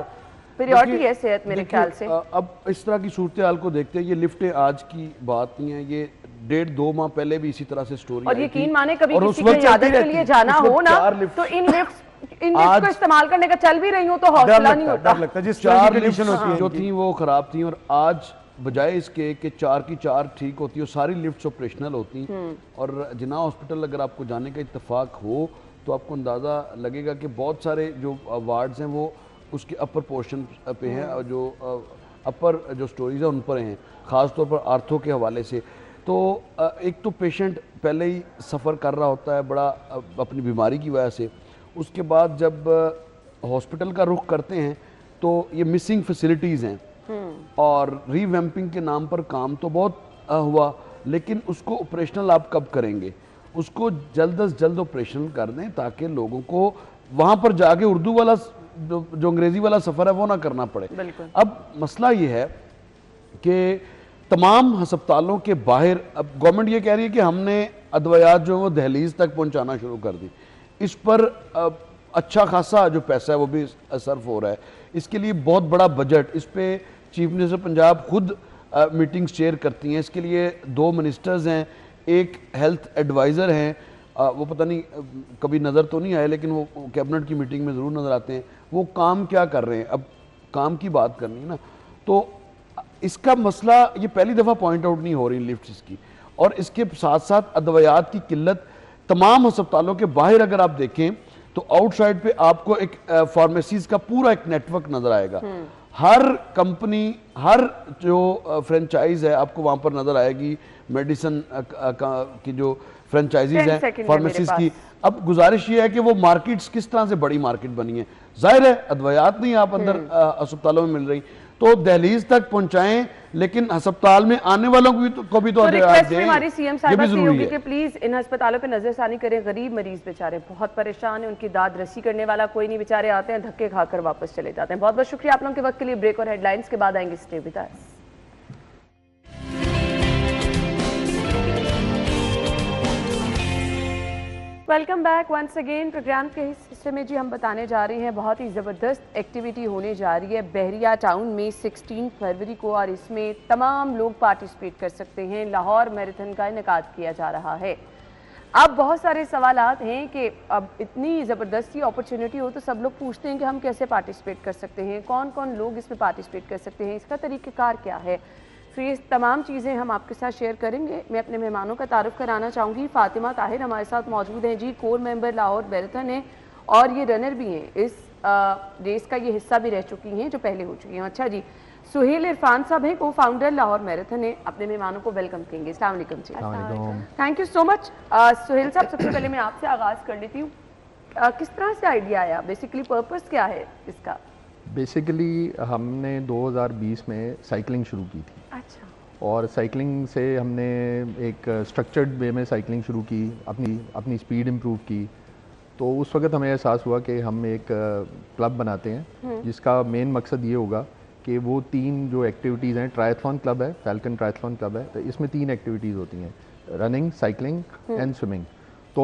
प्रायोरिटी है सेहत मेरे ख्याल से। अब इस तरह की सूरत हाल को देखते हैं, ये लिफ्टें आज की बात नहीं है, ये 1.5-2 माह पहले भी इसी तरह से स्टोरी और यकीन माने कभी किसी की इजाजत के लिए जाना हो ना तो इन लिफ्ट को इस्तेमाल करने का चल भी रही हो तो हौसला नहीं होता। डर लगता है। जिस 4 कंडीशन होती है जो थी वो खराब थी, और आज बजाय इसके कि 4 की 4 ठीक होती है, सारी लिफ्ट्स ऑपरेशनल होती। और जिना हॉस्पिटल अगर आपको जाने का इत्तेफाक हो तो आपको अंदाज़ा लगेगा कि बहुत सारे जो वार्ड्स हैं वो उसके अपर पोर्शन पे हैं, और जो अपर जो स्टोरीज है उन पर हैं, ख़ास तौर पर आर्थो के हवाले से। तो एक तो पेशेंट पहले ही सफ़र कर रहा होता है बड़ा अपनी बीमारी की वजह से, उसके बाद जब हॉस्पिटल का रुख करते हैं तो ये मिसिंग फैसिलिटीज़ हैं, और रीवैम्पिंग के नाम पर काम तो बहुत हुआ, लेकिन उसको ऑपरेशनल आप कब करेंगे? उसको जल्द अज जल्द ऑपरेशन कर दें ताकि लोगों को वहाँ पर जाके उर्दू वाला जो अंग्रेज़ी वाला सफ़र है वो ना करना पड़े। अब मसला ये है कि तमाम हस्पतालों के बाहर अब गवर्नमेंट ये कह रही है कि हमने अदवायात जो है वो दहलीज तक पहुंचाना शुरू कर दी। इस पर अच्छा खासा जो पैसा है वो भी सर्फ हो रहा है, इसके लिए बहुत बड़ा बजट, इस पे चीफ मिनिस्टर पंजाब खुद मीटिंग्स चेयर करती हैं। इसके लिए 2 मिनिस्टर्स हैं, एक हेल्थ एडवाइज़र हैं, वो पता नहीं कभी नज़र तो नहीं आए लेकिन वो कैबिनेट की मीटिंग में ज़रूर नज़र आते हैं। वो काम क्या कर रहे हैं? अब काम की बात करनी है ना, तो इसका मसला ये पहली दफ़ा पॉइंट आउट नहीं हो रही लिफ्ट्स की, और इसके साथ साथ अदवायात की किल्लत तमाम अस्पतालों के बाहर अगर आप देखें तो आउटसाइड पे आपको एक फार्मेसीज का पूरा एक नेटवर्क नजर आएगा। हर कंपनी, हर जो फ्रेंचाइज है आपको वहां पर नजर आएगी, मेडिसिन की जो फ्रेंचाइजीज हैं फार्मेसीज की। अब गुजारिश ये है कि वो मार्केट्स किस तरह से बड़ी मार्केट बनी है, जाहिर है अदवायात नहीं आप अंदर अस्पतालों में मिल रही, तो दहलीज तक पहुंचाएं, लेकिन अस्पताल में आने वालों को भी तो हमारी सीएम साहिबा से होगी कि प्लीज इन अस्पतालों पे नजरसानी करें। गरीब मरीज बेचारे बहुत परेशान हैं, उनकी दाद रसी करने वाला कोई नहीं, बेचारे आते हैं धक्के खाकर वापस चले जाते हैं। बहुत बहुत शुक्रिया आप लोगों के वक्त के लिए। ब्रेक और हेडलाइंस के बाद आएंगे stay with us. Welcome back once again. Programme के हिस्से में जी हम बताने जा रहे हैं बहुत ही ज़बरदस्त एक्टिविटी होने जा रही है बहरिया टाउन में 16 फरवरी को, और इसमें तमाम लोग पार्टिसिपेट कर सकते हैं। लाहौर मैराथन का इनेकाद किया जा रहा है। अब बहुत सारे सवालात हैं कि अब इतनी ज़बरदस्ती अपॉर्चुनिटी हो तो सब लोग पूछते हैं कि हम कैसे पार्टिसिपेट कर सकते हैं, कौन कौन लोग इसमें पार्टिसिपेट कर सकते हैं, इसका तरीक़ेकार क्या है। तो ये तमाम चीज़ें हम आपके साथ शेयर करेंगे। मैं अपने मेहमानों का तारुफ कराना चाहूँगी। फातिमा ताहिर हमारे साथ मौजूद हैं जी, कोर मेंबर लाहौर मैराथन है और ये रनर भी हैं, इस रेस का ये हिस्सा भी रह चुकी हैं जो पहले हो चुकी हैं। अच्छा जी, सुहेल इरफान साहब हैं, को फाउंडर लाहौर मैराथन है, अपने मेहमानों को वेलकम करेंगे। अस्सलाम वालेकुम जी। Thank you so much. Suhail साहब, सबसे पहले मैं आपसे आगाज़ कर लेती हूँ, किस तरह से आइडिया आया, बेसिकली पर्पस क्या है इसका? बेसिकली हमने 2020 में साइकिलिंग शुरू की थी। अच्छा। और साइकिलिंग से हमने एक स्ट्रक्चर्ड वे में साइकिलिंग शुरू की, अपनी स्पीड इम्प्रूव की। तो उस वक्त हमें एहसास हुआ कि हम एक क्लब बनाते हैं जिसका मेन मकसद ये होगा कि वो 3 जो एक्टिविटीज़ हैं, ट्रायथलॉन क्लब है, फैल्कन ट्रायथलॉन क्लब है, तो इसमें 3 एक्टिविटीज़ होती हैं, रनिंग, साइकिलिंग एंड स्विमिंग। तो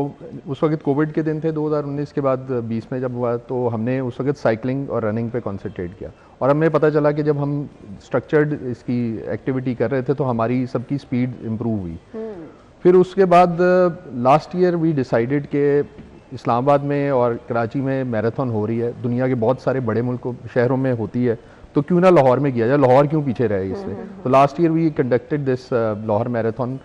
उस वक्त कोविड के दिन थे 2019 के बाद 20 में जब हुआ तो हमने उस वक्त साइकिलिंग और रनिंग पे कॉन्सेंट्रेट किया, और हमें पता चला कि जब हम स्ट्रक्चर्ड इसकी एक्टिविटी कर रहे थे तो हमारी सबकी स्पीड इम्प्रूव हुई। फिर उसके बाद लास्ट ईयर वी डिसाइडेड कि इस्लामाबाद में और कराची में मैराथन हो रही है, दुनिया के बहुत सारे बड़े मुल्कों शहरों में होती है, तो क्यों ना लाहौर में किया जाए, लाहौर क्यों पीछे रहे इसमें। तो last year we conducted this Lahore marathon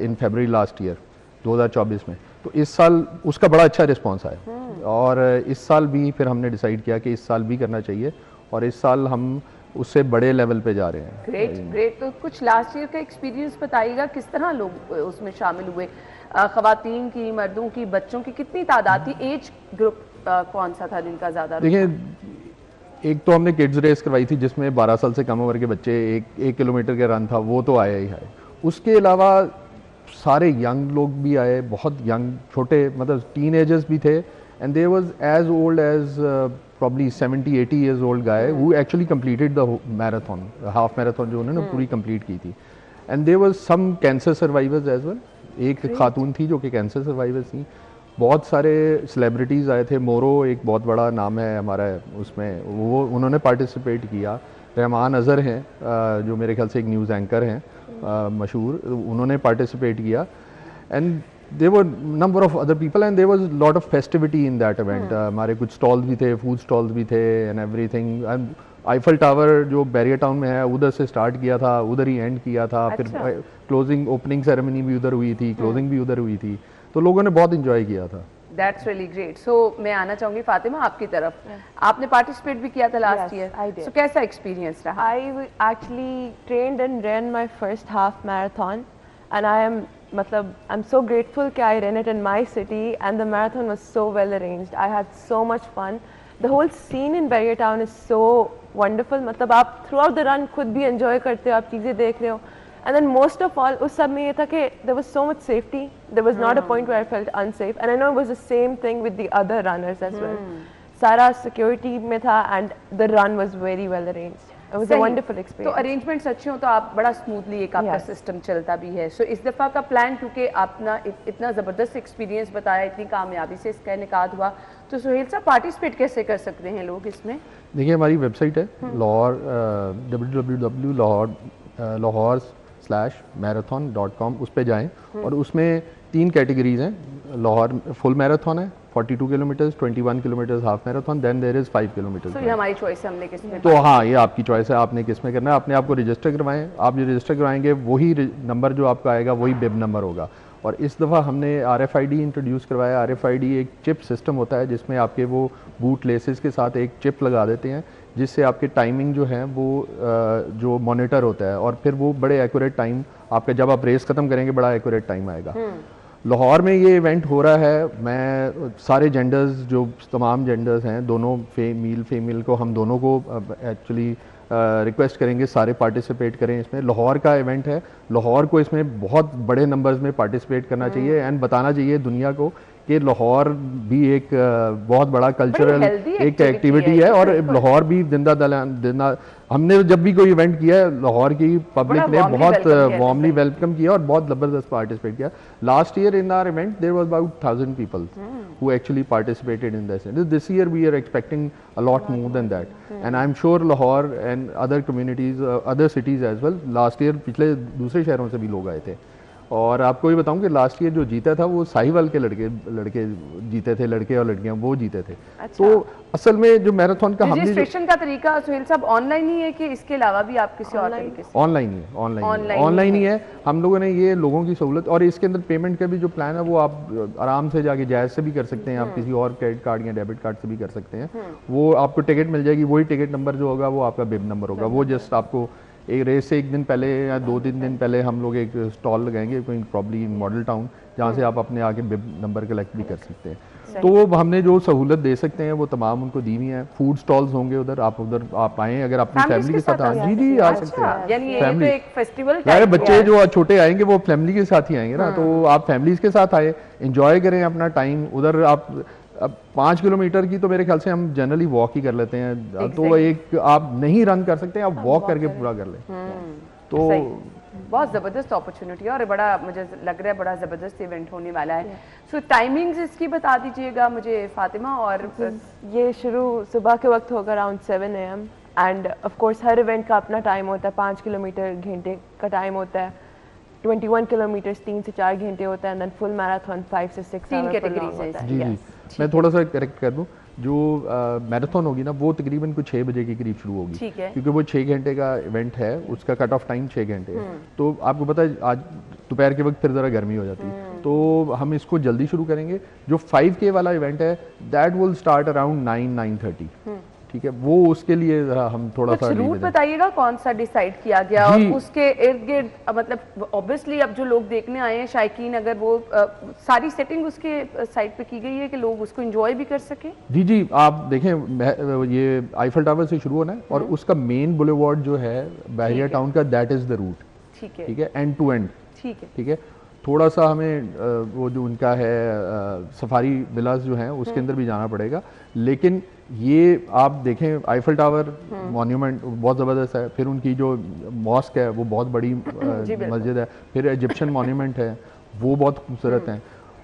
in February last year 2024 में। तो इस साल उसका बड़ा अच्छा रिस्पॉन्स आया और इस साल भी फिर हमने डिसाइड किया कि इस साल भी करना चाहिए और इस साल हम उससे बड़े लेवल पे जा रहे हैं। Great great. तो कुछ लास्ट ईयर का एक्सपीरियंस बताइएगा, किस तरह लोग उसमें शामिल हुए, ख़वातीन की, मर्दों की, बच्चों की कितनी तादाद थी, एज ग्रुप कौन सा था जिनका ज़्यादा? देखिए, एक तो हमने किड्स रेस करवाई थी जिसमें 12 साल से कम उम्र के बच्चे, एक किलोमीटर का रन था, वो तो आया ही है। उसके अलावा सारे यंग लोग भी आए, बहुत यंग, छोटे, मतलब टीनेजर्स भी थे, and there was as old as probably 70-80 years old guy who actually completed the marathon, half marathon जो उन्होंने पूरी complete की थी। and there was some cancer survivors as well, एक खातून थी जो कि कैंसर सर्वाइवर्स थी। बहुत सारे सेलिब्रिटीज़ आए थे, मोरो एक बहुत बड़ा नाम है हमारा उसमें, वो उन्होंने पार्टिसिपेट किया। रहमान अज़हर हैं जो मेरे ख्याल से एक न्यूज़ एंकर हैं मशहूर, उन्होंने पार्टिसिपेट किया। And there were number of other people and there was a lot of festivity in that event। हमारे कुछ स्टॉल्स भी थे, फूड स्टॉल्स भी थे and everything. And Eiffel tower जो बैरियर टाउन में है उधर से स्टार्ट किया था, उधर ही एंड किया था। अच्छा। फिर क्लोजिंग, ओपनिंग सेरेमनी भी उधर हुई थी, क्लोजिंग भी उधर हुई थी, तो लोगों ने बहुत इंजॉय किया था। That's really great। So मैं आना चाहूँगी फातिमा आपकी तरफ। आपने पार्टिसिपेट भी किया था last year. I did। So कैसा एक्सपीरियंस रहा? I actually trained and ran my first half marathon, and I'm so grateful that I ran it in my city, and the marathon was so well arranged. I had so much fun. The whole scene in Barrier Town is so wonderful। मतलब आप throughout the run खुद भी enjoy करते हो, आप चीज़ें देख रहे हो। And then most of all, उस सब में ये था कि there was so much safety. There was not a point where I felt unsafe, and I know it was the same thing with the other runners as well। सारा security में था, and the run was very well arranged। It was a wonderful experience। तो arrangements अच्छे हो तो आप बड़ा smoothly एक आपका सिस्टम चलता भी है। सो इस दफ़ा का प्लान, क्योंकि आपने इतना ज़बरदस्त एक्सपीरियंस बताया, इतनी कामयाबी से इसका इनेकाद हुआ, तो सुहेल साहब पार्टिसिपेट कैसे कर सकते हैं लोग इसमें? देखिए, हमारी वेबसाइट है लाहौर www.lahore/marathon.com, उस पर जाएँ और उसमें 3 कैटेगरीज हैं। लाहौर फुल मैराथन है 42 kilometres, 21 kilometres half marathon, then there is 5 kilometres. तो ये हमारी चॉइस है, हमने किस में? तो हाँ, ये आपकी चॉइस है, आपने किस में करना है। अपने आप को रजिस्टर करवाएं। आप जो रजिस्टर करवाएंगे वही नंबर जो आपका आएगा वही बिब नंबर होगा। और इस दफ़ा हमने RFID इंट्रोड्यूस करवाया। RFID एक चिप सिस्टम होता है जिसमें आपके वो बूट लेसेस के साथ एक चिप लगा देते हैं, जिससे आपके टाइमिंग जो है वो जो मॉनिटर होता है, और फिर वो बड़े एक्यूरेट टाइम आपका, जब आप रेस ख़त्म करेंगे बड़ा एक्यूरेट टाइम आएगा। लाहौर में ये इवेंट हो रहा है। मैं सारे जेंडर्स, जो तमाम जेंडर्स हैं, दोनों मेल फीमेल को, हम दोनों को एक्चुअली रिक्वेस्ट करेंगे सारे पार्टिसिपेट करें इसमें। लाहौर का इवेंट है, लाहौर को इसमें बहुत बड़े नंबर्स में पार्टिसिपेट करना चाहिए एंड बताना चाहिए दुनिया को कि लाहौर भी एक बहुत बड़ा कल्चरल एक एक्टिविटी है और लाहौर भी जिंदा। हमने जब भी कोई इवेंट किया है, लाहौर की पब्लिक ने बहुत वार्मली वेलकम किया और बहुत ज़बरदस्त पार्टिसिपेट किया। Last year in our event there was about 1000 people who actually participated in this। This year we are expecting a lot more than that, and I'm sure Lahore and other communities, other cities as well। Last year पिछले दूसरे शहरों से भी लोग आए थे। और आपको ये बताऊं कि लास्ट ईयर जो जीता था वो साहिवाल के लड़के जीते थे, लड़के और लड़कियां वो जीते थे। अच्छा। तो असल में जो मैराथन का रजिस्ट्रेशन का तरीका सुहेल साहब ऑनलाइन ही है कि इसके अलावा भी आप किसी और तरीके से? ऑनलाइन ही है, ऑनलाइन ही है। हम लोगों ने ये लोगों की सहूलत, और इसके अंदर पेमेंट का भी जो प्लान है वो आप आराम से जाके जायज़ से भी कर सकते हैं, आप किसी और क्रेडिट कार्ड या डेबिट कार्ड से भी कर सकते हैं। वो आपको टिकट मिल जाएगी, वही टिकट नंबर जो होगा वो आपका बिब नंबर होगा। वो जस्ट आपको एक रेस से एक दिन पहले या 2-3 दिन पहले हम लोग एक स्टॉल लगाएंगे कोई प्रॉब्ली मॉडल टाउन, जहाँ से आप अपने आके बिब नंबर कलेक्ट भी कर सकते हैं। तो हमने जो सहूलत दे सकते हैं वो तमाम उनको दी हुई है। फूड स्टॉल्स होंगे उधर आप आएँ, अगर अपनी फैमिली के साथ आए, जी आ सकते हैं। यानी ये तो एक फेस्टिवल यार, बच्चे जो छोटे आएंगे वो फैमिली के साथ ही आएंगे ना, तो आप फैमिलीज के साथ आए, एंजॉय करें अपना टाइम उधर। आप अब 5 किलोमीटर की तो मेरे ख्याल से हम जनरली वॉक ही कर लेते हैं, तो एक आप नहीं रन कर सकते, आप वॉक करके पूरा कर लें। तो बहुत ज़बरदस्त अपॉर्चुनिटी है और बड़ा, मुझे लग रहा है बड़ा ज़बरदस्त इवेंट होने वाला है। सो टाइमिंग्स इसकी बता दीजिएगा मुझे फातिमा। और ये शुरू सुबह के वक्त होगा around 7 AM, end of course her event का अपना टाइम होता है। 5 किलोमीटर घंटे का टाइम होता है, 21 किलोमीटर 3 से 4 घंटे होता है, एंड देन फुल मैराथन 5 से 6 3 कैटेगरीज है। जी। मैं थोड़ा सा करेक्ट कर दूं, जो मैराथन होगी ना वो तकरीबन कुछ 6 बजे के करीब शुरू होगी, ठीक है, क्योंकि वो 6 घंटे का इवेंट है, उसका कट ऑफ टाइम 6 घंटे है। तो आपको पता है आज दोपहर के वक्त फिर ज़रा गर्मी हो जाती है, तो हम इसको जल्दी शुरू करेंगे। जो 5K वाला इवेंट है दैट विल स्टार्ट अराउंड 9-9:30, ठीक है, वो उसके लिए हम थोड़ा सा रूट बताइएगा कौन सा डिसाइड किया गया और उसके इर्द गिर्द, मतलब ऑब्वियसली अब जो लोग देखने आए हैं शायकीन, अगर वो सारी सेटिंग उसके साइड पे की गई है कि लोग उसको एंजॉय भी कर सके। जी जी, आप देखें ये आईफल टावर से शुरू होना है और उसका मेन बुलेवार्ड जो है बहरिया टाउन का, दैट इज द रूट, ठीक है, एंड टू एंड, ठीक है। थोड़ा सा हमें वो जो उनका है सफारी विलास जो है उसके अंदर भी जाना पड़ेगा, लेकिन ये आप देखें आईफल टावर मॉन्यूमेंट बहुत ज़बरदस्त है, फिर उनकी जो मॉस्क है वो बहुत बड़ी मस्जिद है, फिर इजिप्शियन मॉन्यूमेंट है वो बहुत खूबसूरत हैं।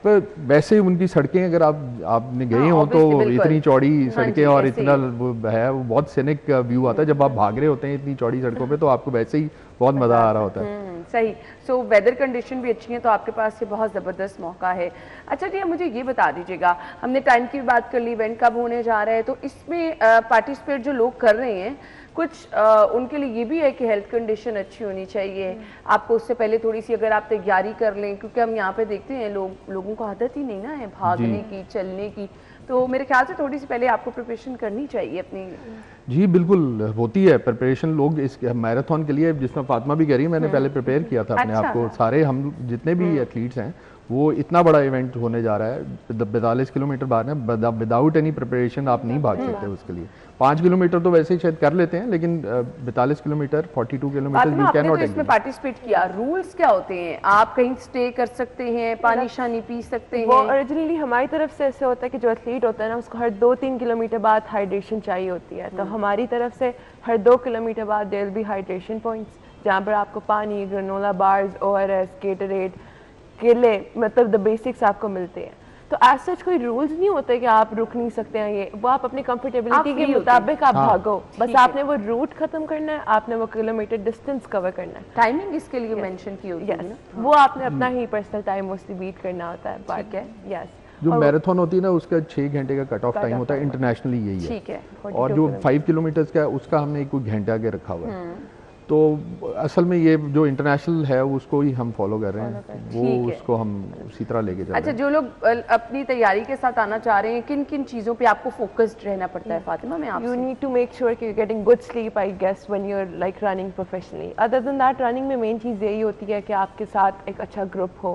पर वैसे उनकी सड़कें अगर आपने गए हो तो इतनी चौड़ी सड़कें और इतना वो है, वो बहुत सीनिक व्यू आता है जब आप भाग रहे होते हैं इतनी चौड़ी सड़कों पे, तो आपको वैसे ही बहुत मज़ा आ रहा होता है। सही। सो वेदर कंडीशन भी अच्छी है तो आपके पास ये बहुत ज़बरदस्त मौका है। अच्छा जी, मुझे ये बता दीजिएगा, हमने टाइम की भी बात कर ली, इवेंट कब होने जा रहा है, तो इसमें पार्टिसिपेट जो लोग कर रहे हैं कुछ उनके लिए ये भी है कि हेल्थ कंडीशन अच्छी होनी चाहिए। आपको उससे पहले थोड़ी सी अगर आप तैयारी कर लें, क्योंकि हम यहाँ पे देखते हैं लोगों को आदत ही नहीं ना है भागने की, चलने की, तो मेरे ख्याल से थोड़ी सी पहले आपको प्रिपरेशन करनी चाहिए अपनी। जी बिल्कुल होती है प्रिपरेशन, लोग इस मैराथन के लिए, जिसमें फातिमा भी कह रही है, मैंने पहले प्रिपेयर किया था अपने आप को, सारे हम जितने भी एथलीट्स हैं, वो इतना बड़ा इवेंट होने जा रहा है, 42 किलोमीटर बाहर है, विदाउट एनी प्रिपरेशन आप नहीं भाग सकते उसके लिए। 5 किलोमीटर तो वैसे ही शायद कर लेते हैं, लेकिन 42 kilometre 42 kilometre you can not. इसमें पार्टिसिपेट किया, रूल्स क्या होते हैं? आप कहीं स्टे कर सकते हैं, पानी शानी पी सकते हैं? वो ओरिजिनली हमारी तरफ से ऐसे होता है कि जो एथलीट होता है ना उसको हर 2-3 किलोमीटर बाद हाइड्रेशन चाहिए होती है, तो हमारी तरफ से हर 2 किलोमीटर बाद there will be hydration points जहाँ पर आपको पानी, ग्रेनोला बार्स, ORS, गेटरेड, केले, मतलब द बेसिक्स आपको मिलते हैं। तो एज सच कोई रूल्स नहीं होते कि आप रुक नहीं सकते हैं, ये वो आप अपनी कंफर्टेबिलिटी के मुताबिक आप भागो, बस आपने वो रूट खत्म करना है, आपने वो किलोमीटर डिस्टेंस कवर करना है। टाइमिंग इसके लिए मेंशन की होगी ना, वो आपने अपना ही पर्सनल टाइम मोस्टली बीट करना होता है, ठीक है। यस, जो मैराथन होती है ना उसका 6 घंटे का कट ऑफ टाइम होता है, इंटरनेशनली यही है, ठीक है। और जो 5 किलोमीटर का उसका हमने कोई घंटा के रखा हुआ है, तो असल में ये जो इंटरनेशनल है उसको ही हम फॉलो कर रहे हैं, वो उसको हम उसी तरह लेके जा रहे हैं। अच्छा, जो लोग अपनी तैयारी के साथ आना चाह रहे हैं, किन किन चीज़ों पे आपको फोकस्ड रहना पड़ता है फातिमा? मैं आपसे, you need to make sure कि you getting good sleep, I guess, when you are like running professionally. Other than that, running में मेन चीज़ यही होती है कि आपके साथ एक अच्छा ग्रुप हो,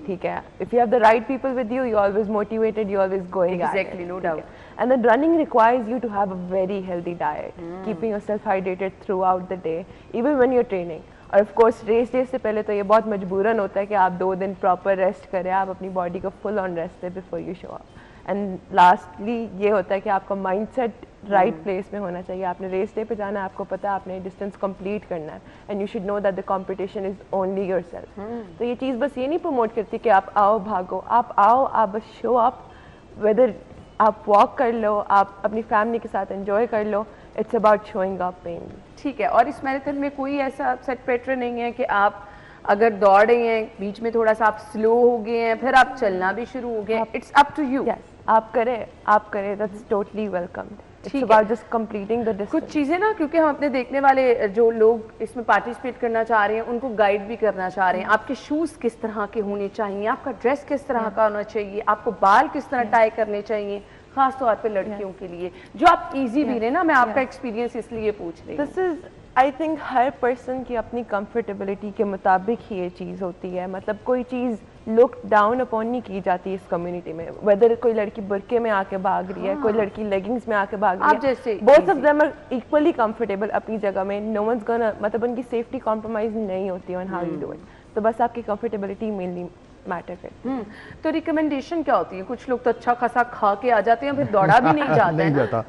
ठीक है। If you have the right people with you, you always motivated, you always going. Exactly, no doubt. And then running requires you to have a very healthy diet, keeping yourself hydrated throughout the day, even when you're training. और of course race day से पहले तो ये बहुत मजबूरन होता है कि आप 2 दिन प्रॉपर रेस्ट करें, आप अपनी बॉडी को फुल ऑन रेस्ट दें before you show up. And lastly ये होता है कि आपका माइंडसेट राइट प्लेस में होना चाहिए। आपने रेस डे पे जाना है, आपको पता है आपने डिस्टेंस कंप्लीट करना है, and you should know that the competition is only yourself. तो ये चीज़ बस ये नहीं प्रमोट करती कि आप आओ भागो, आप आओ, आप बस शो अप, वेदर आप वॉक कर लो, आप अपनी फैमिली के साथ एंजॉय कर लो, it's about showing up pain. ठीक है। और इस मैराथन में कोई ऐसा सेट पैटर्न नहीं है कि आप अगर दौड़ रहे हैं, बीच में थोड़ा सा आप स्लो हो गए हैं, फिर आप चलना भी शुरू हो गए, इट्स अप टू यू। आप करें, that's totally welcomed. It's about just completing the distance. कुछ चीज़ें ना, क्योंकि हम अपने देखने वाले जो लोग इसमें पार्टिसिपेट करना चाह रहे हैं उनको गाइड भी करना चाह रहे हैं। आपके शूज़ किस तरह के होने चाहिए, आपका ड्रेस किस तरह का होना चाहिए, आपको बाल किस तरह टाई करने चाहिए, खास तौर पे लड़कियों के लिए, जो आप इजी भी रहे ना। मैं आपका एक्सपीरियंस इसलिए पूछ रही हूँ। This is, I think, her person की अपनी कंफर्टेबिलिटी के मुताबिक ही ये चीज़ होती है। मतलब कोई चीज़ लुक डाउन अपॉन नहीं की जाती इस कम्युनिटी में, वेदर कोई लड़की बुरके में आके भाग रही है, कोई लड़की लेगिंग्स में आके भाग रही है, both of them are equally comfortable अपनी जगह में। नो वंस गोना, मतलब उनकी सेफ्टी कॉम्प्रोमाइज नहीं होती on how you do it. तो बस आपकी कंफर्टेबिलिटी मेनली मैटर करती है। तो रिकमेंडेशन क्या होती है? कुछ लोग तो अच्छा खासा खा के आ जाते हैं, फिर दौड़ा भी नहीं जाता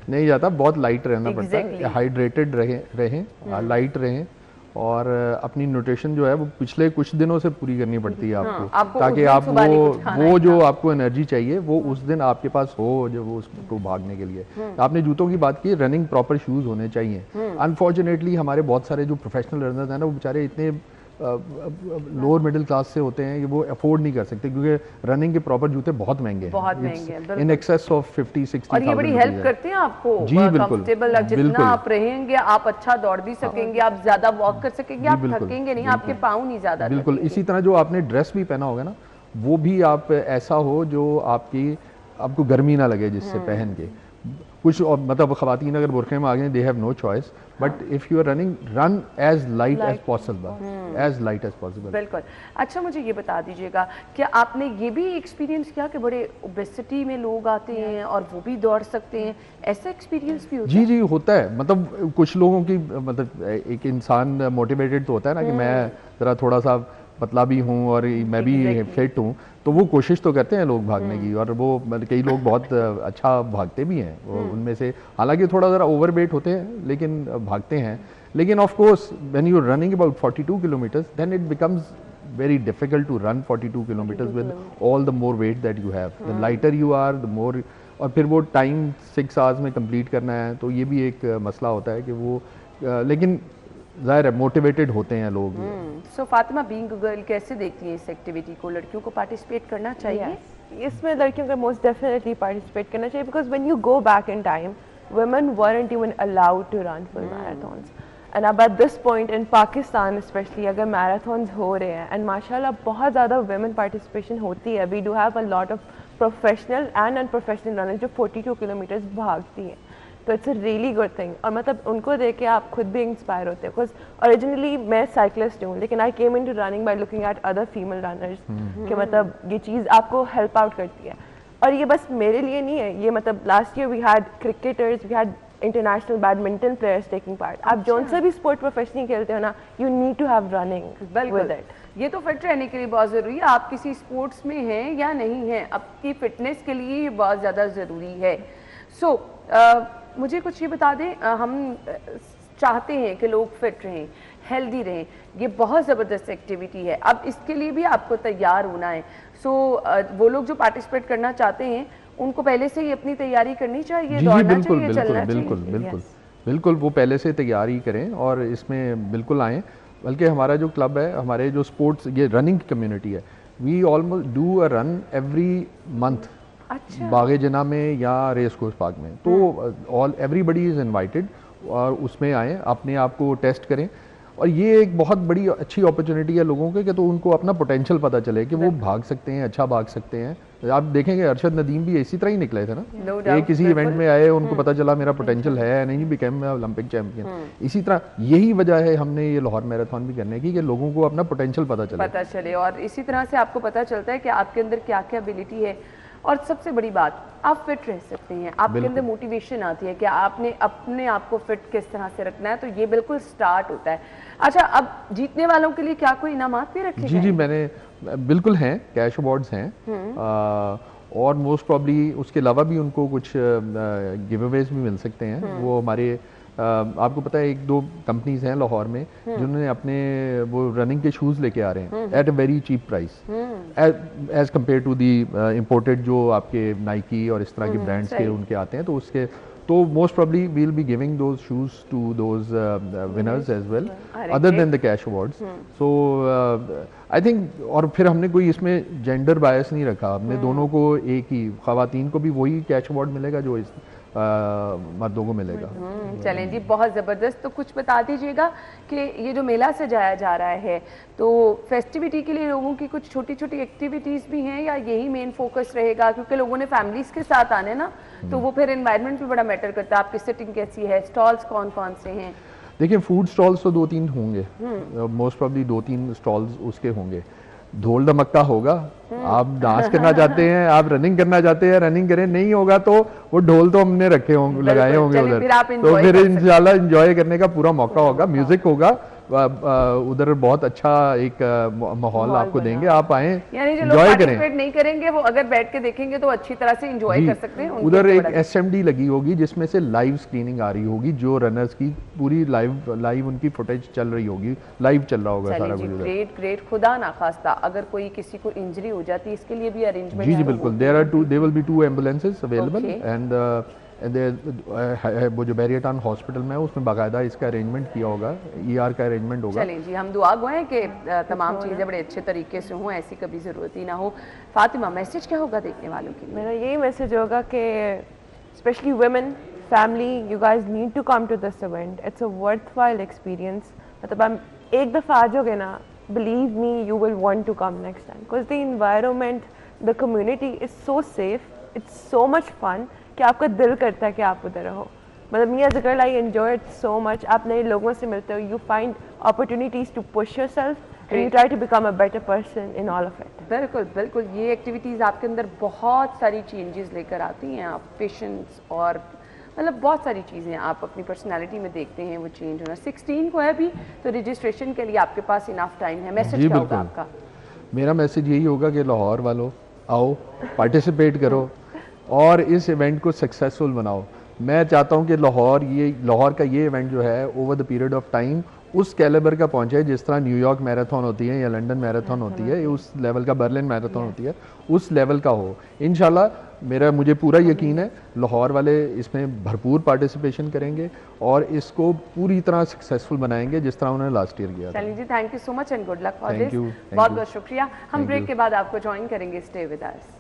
नहीं जाता, बहुत लाइट रहना पड़ता है, हाइड्रेटेड रहें, लाइट रहें, और अपनी न्यूट्रिशन जो है वो पिछले कुछ दिनों से पूरी करनी पड़ती है आपको, ताकि आप वो जो आपको एनर्जी चाहिए वो उस दिन आपके पास हो, जो वो उसको भागने के लिए। आपने जूतों की बात की, रनिंग प्रॉपर शूज होने चाहिए। अनफॉर्चुनेटली हमारे बहुत सारे जो प्रोफेशनल रनर्स हैं ना, वो बेचारे इतने लोअर मिडिल क्लास से होते हैं, ये वो अफोर्ड नहीं कर सकते क्योंकि रनिंग के प्रॉपर जूते बहुत महंगे हैं, बहुत महंगे हैं, इन एक्सेस ऑफ 50-60 और ये बड़ी हेल्प करते हैं आपको, जी बिल्कुल, कंफर्टेबल, जितना आप रहेंगे आप अच्छा दौड़ भी सकेंगे, आप ज्यादा वॉक कर सकेंगे, आप थकेंगे नहीं, आपके पाँव नहीं ज्यादा बिल्कुल। इसी तरह जो आपने ड्रेस भी पहना होगा ना, वो भी आप ऐसा हो जो आपको गर्मी ना लगे जिससे पहन के। कुछ मतलब ख़वातीन अगर बुरखे में आ गए, they have no choice, but if you are running, run as light as possible, as light as possible. बिल्कुल। अच्छा, मुझे ये बता दीजिएगा, क्या आपने ये भी एक्सपीरियंस किया कि बड़े ओबेसिटी में लोग आते हैं और वो भी दौड़ सकते हैं, ऐसा एक्सपीरियंस भी होता है? जी होता है। मतलब कुछ लोगों की, मतलब एक इंसान मोटिवेटेड तो होता है ना कि मैं ज़रा थोड़ा सा पतला भी हूँ और मैं भी फिट हूँ, तो वो कोशिश तो करते हैं लोग भागने की, और वो कई लोग बहुत अच्छा भागते भी हैं वो उनमें से, हालांकि थोड़ा ज़रा ओवरवेट होते हैं लेकिन भागते हैं। लेकिन of course when you are running about 42 kilometres, then it becomes very difficult to run 42 kilometers with all the more weight that you have. The lighter you are, the more, और फिर वो time 6 hours में complete करना है, तो ये भी एक मसला होता है कि वो, लेकिन ज़ाहिर है मोटिवेटेड होते हैं लोग। सो फातिमा, बीइंग अ गर्ल, कैसे देखती हैं इस एक्टिविटी को? लड़कियों को पार्टिसिपेट करना चाहिए? इसमें लड़कियों को मोस्ट डेफिनेटली पार्टिसिपेट करना चाहिए, because when you go back in time, women weren't even allowed to run full marathons. And अब at this point in Pakistan especially, अगर marathons हो रहे हैं, and माशाल्लाह बहुत ज़्यादा women participation होती है, we do have a lot of professional and unprofessional runners जो 42 kilometers भागती हैं, तो it's a really good thing. और मतलब उनको देख के आप खुद भी इंस्पायर होते हैं, बिकॉज ओरिजिनली मैं साइकिलिस्ट हूँ, लेकिन I came into running by looking at other female runners कि मतलब ये चीज़ आपको हेल्प आउट करती है। और ये बस मेरे लिए नहीं है, ये मतलब last year we had cricketers, we had international badminton players taking part. आप जौन सा भी स्पोर्ट प्रोफेशनली खेलते हो ना, you need to have running with it. ये तो फिट रहने के लिए बहुत ज़रूरी है, आप किसी स्पोर्ट्स में हैं या नहीं हैं, आपकी फिटनेस के लिए ये बहुत ज़्यादा ज़रूरी है। सो मुझे कुछ ये बता दें, हम चाहते हैं कि लोग फिट रहें, हेल्दी रहें, ये बहुत ज़बरदस्त एक्टिविटी है, अब इसके लिए भी आपको तैयार होना है। सो वो लोग जो पार्टिसिपेट करना चाहते हैं, उनको पहले से ही अपनी तैयारी करनी चाहिए, दौड़ना चाहिए, चलना चाहिए। बिल्कुल वो पहले से तैयारी करें और इसमें बिल्कुल आएँ। बल्कि हमारा जो क्लब है, हमारे जो स्पोर्ट्स, ये रनिंग कम्युनिटी है, we almost do a run every month. अच्छा। बागे जना में या रेस कोर्स पार्क में, तो ऑल एवरीबडी इज़ इनवाइटेड, और उसमें आएँ, अपने आप को टेस्ट करें। और ये एक बहुत बड़ी अच्छी अपॉर्चुनिटी है लोगों के कि तो उनको अपना पोटेंशियल पता चले कि वो भाग सकते हैं, अच्छा भाग सकते हैं। आप देखेंगे अरशद नदीम भी इसी तरह ही निकले थे ना, ये किसी इवेंट में आए, उनको पता चला मेरा पोटेंशियल है, नहीं बिकेम ओलंपिक चैंपियन। इसी तरह यही वजह है हमने ये लाहौर मैराथन भी करने की, कि लोगों को अपना पोटेंशियल पता चले, और इसी तरह से आपको पता चलता है कि आपके अंदर क्या क्या एबिलिटी है। और सबसे बड़ी बात, आप फिट रह सकते हैं, आपके अंदर मोटिवेशन आती है कि आपने अपने आप को फिट किस तरह से रखना है, तो ये बिल्कुल स्टार्ट होता है। अच्छा, अब जीतने वालों के लिए क्या कोई इनामात भी रखे जी मैंने बिल्कुल हैं, कैश अवार्ड्स हैं, और मोस्ट प्रॉब्ली उसके अलावा भी उनको कुछ गिव अवेज भी मिल सकते हैं। वो हमारे आपको पता है 1-2 कंपनीज हैं लाहौर में जिन्होंने अपने वो रनिंग के शूज़ लेके आ रहे हैं at a very cheap price as compared to the imported जो आपके नाइकी और इस तरह के ब्रांड्स के उनके आते हैं, तो उसके तो most probably we will be giving those shoes to those winners as well other than the cash awards. So I think, और फिर हमने कोई इसमें जेंडर बायस नहीं रखा, हमने दोनों को एक ही, ख़वातीन को भी वही कैश अवार्ड मिलेगा जो इस मर्दों को मिलेगा। चलें जी, बहुत ज़बरदस्त। तो कुछ बता दीजिएगा कि ये जो मेला सजाया जा रहा है, तो फेस्टिविटी के लिए लोगों की कुछ छोटी छोटी एक्टिविटीज़ भी हैं या यही मेन फोकस रहेगा? क्योंकि लोगों ने फैमिलीज़ के साथ आने ना, तो वो फिर एनवायरनमेंट भी बड़ा मैटर करता है। आपकी सिटिंग कैसी है, स्टॉल्स कौन कौन से हैं? देखिए, फूड स्टॉल्स तो 2-3 होंगे, मोस्ट प्रॉब्ली 2-3 स्टॉल्स उसके होंगे। ढोल धमकता होगा, आप डांस करना चाहते हैं, आप रनिंग करना चाहते हैं, रनिंग करें, नहीं होगा तो वो ढोल तो हमने रखे होंगे, लगाए होंगे उधर, तो फिर इंशाल्लाह एंजॉय करने का पूरा मौका होगा। म्यूजिक होगा उधर, बहुत अच्छा एक माहौल आपको देंगे, आप आए एंजॉय करें। नहीं करेंगे वो अगर बैठ के देखेंगे तो अच्छी तरह से एंजॉय कर सकते हैं। उधर एक SMD लगी होगी जिसमें से लाइव स्क्रीनिंग आ रही होगी, जो रनर्स की पूरी लाइव उनकी फुटेज चल रही होगी, लाइव चल रहा होगा सारा कुछ। ग्रेट। खुदा ना खास्ता अगर कोई किसी को इंजरी हो जाती है, इसके लिए भी अरेंजमेंट? जी बिल्कुल, there will be 2 ambulances available, and वो जो बैरियर टाउन हॉस्पिटल में है उसमें बाकायदा इसका अरेंजमेंट किया होगा, ER का अरेंजमेंट होगा। चलें जी, हम दुआ गो हैं कि तमाम चीज़ें बड़े अच्छे तरीके से हों, ऐसी कभी ज़रूरत ही ना हो। फातिमा, मैसेज क्या होगा देखने वालों के लिए? मेरा यही मैसेज होगा कि specially women, family, you guys need to come to this event, it's a worthwhile experience. मतलब हम एक दफ़ा आ जाओगे ना, believe me, you will want to come next time because the environment, the community is so safe, it's so much fun कि आपका दिल करता है कि आप उधर रहो। मतलब me as a girl, I enjoy it so much। आप नए लोगों से मिलते हो, you find opportunities to push yourself and you try to become a better person in all of it। बिल्कुल बिल्कुल, ये एक्टिविटीज़ आपके अंदर बहुत सारी चेंजेस लेकर आती हैं। आप पेशेंस और मतलब बहुत सारी चीज़ें आप अपनी पर्सनालिटी में देखते हैं वो चेंज होना। 16 को है अभी, तो रजिस्ट्रेशन के लिए आपके पास इनफ टाइम है। मैसेज क्या होगा आपका? मेरा मैसेज यही होगा कि लाहौर वालों आओ, पार्टिसिपेट करो और इस इवेंट को सक्सेसफुल बनाओ। मैं चाहता हूँ कि लाहौर का ये इवेंट जो है over the period of time उस कैलिबर का पहुँचे जिस तरह न्यूयॉर्क मैराथन होती है या लंदन मैराथन होती है, उस लेवल का बर्लिन मैराथन होती है, उस लेवल का हो इंशाल्लाह। मुझे पूरा यकीन है लाहौर वाले इसमें भरपूर पार्टिसिपेशन करेंगे और इसको पूरी तरह सक्सेसफुल बनाएंगे जिस तरह उन्होंने लास्ट ईयर किया था। चलिए जी, thank you so much and good luck for this. you, बहुत बहुत शुक्रिया। हम ब्रेक के बाद आपको ज्वाइन करेंगे, stay with us.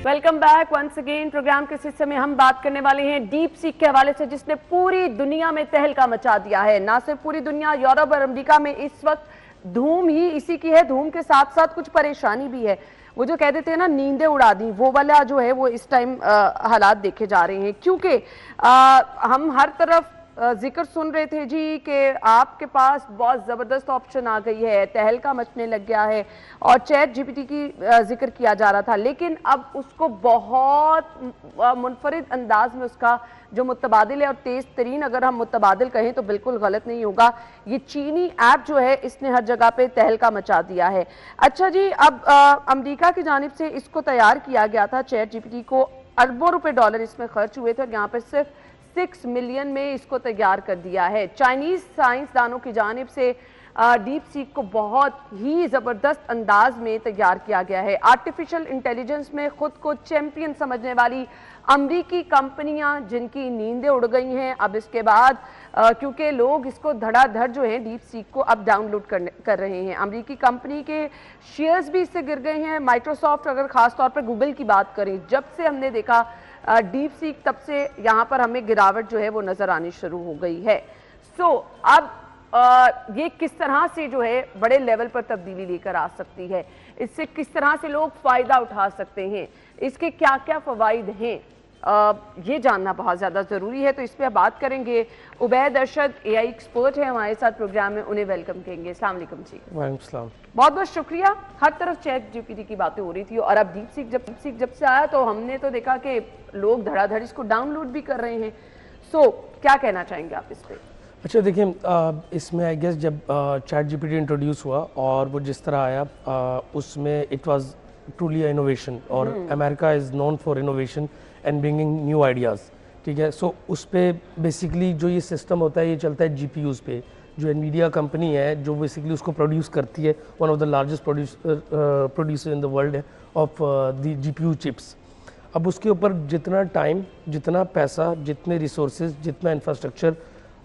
Welcome back once again. Programme के इस हिस्से में हम बात करने वाले हैं डीप सीक के हवाले से, जिसने पूरी दुनिया में तहलका मचा दिया है। ना सिर्फ पूरी दुनिया, यूरोप और अमेरिका में इस वक्त धूम ही इसी की है। धूम के साथ साथ कुछ परेशानी भी है। वो जो कह देते हैं ना नींदें उड़ा दी, वो वाला जो है वो इस टाइम हालात देखे जा रहे हैं, क्योंकि हम हर तरफ जिक्र सुन रहे थे जी कि आपके पास बहुत ज़बरदस्त ऑप्शन आ गई है, तहलका मचने लग गया है और चैट जीपीटी की जिक्र किया जा रहा था, लेकिन अब उसको बहुत मुनफरिद अंदाज में उसका जो मुतबादिल है, और तेज़ तरीन अगर हम मुतबादिल कहें तो बिल्कुल गलत नहीं होगा, ये चीनी ऐप जो है इसने हर जगह पे तहलका मचा दिया है। अच्छा जी, अब अमेरिका की जानिब से इसको तैयार किया गया था, चैट जीपीटी को अरबों रुपए डॉलर इसमें खर्च हुए थे और यहाँ पर सिर्फ 6 मिलियन में इसको तैयार कर दिया है। चाइनीज साइंसदानों की जानिब से डीप सीक को बहुत ही ज़बरदस्त अंदाज में तैयार किया गया है। आर्टिफिशियल इंटेलिजेंस में खुद को चैंपियन समझने वाली अमरीकी कंपनियां जिनकी नींदें उड़ गई हैं, अब इसके बाद क्योंकि लोग इसको धड़ाधड़ जो है डीप सीक को अब डाउनलोड कर रहे हैं। अमरीकी कंपनी के शेयर्स भी इससे गिर गए हैं। माइक्रोसॉफ्ट, अगर खास तौर पर गूगल की बात करें, जब से हमने देखा डीप सीक, तब से यहाँ पर हमें गिरावट जो है वो नजर आनी शुरू हो गई है। अब ये किस तरह से जो है बड़े लेवल पर तब्दीली लेकर आ सकती है, इससे किस तरह से लोग फायदा उठा सकते हैं, इसके क्या क्या फवाइद हैं, ये जानना बहुत ज़्यादा ज़रूरी है। तो इस पर बात करेंगे। उबैद अरशद AI एक्सपर्ट है हमारे साथ प्रोग्राम में, उन्हें वेलकम कहेंगे। अस्सलाम वालेकुम जी। वालेकुम सलाम। बहुत बहुत शुक्रिया। हर तरफ चैट जीपीटी की बातें हो रही थी और अब डीप सीक जब से आया तो हमने तो देखा कि लोग धड़ाधड़ इसको डाउनलोड भी कर रहे हैं। क्या कहना चाहेंगे आप इस पर? अच्छा देखिए, इसमें आई गेस जब चैट जीपीटी इंट्रोड्यूस हुआ और वो जिस तरह आया, उसमें इट वाज ट्रूली इनोवेशन, और America is known for innovation and bringing new ideas. ठीक है, सो उस पर बेसिकली जो ये सिस्टम होता है ये चलता है GPUs पे, जो एनवीडिया कंपनी है जो बेसिकली उसको प्रोड्यूस करती है, one of the largest producer in the world है ऑफ द GPU चिप्स। अब उसके ऊपर जितना टाइम, जितना पैसा, जितने रिसोर्सेज, जितना इंफ्रास्ट्रक्चर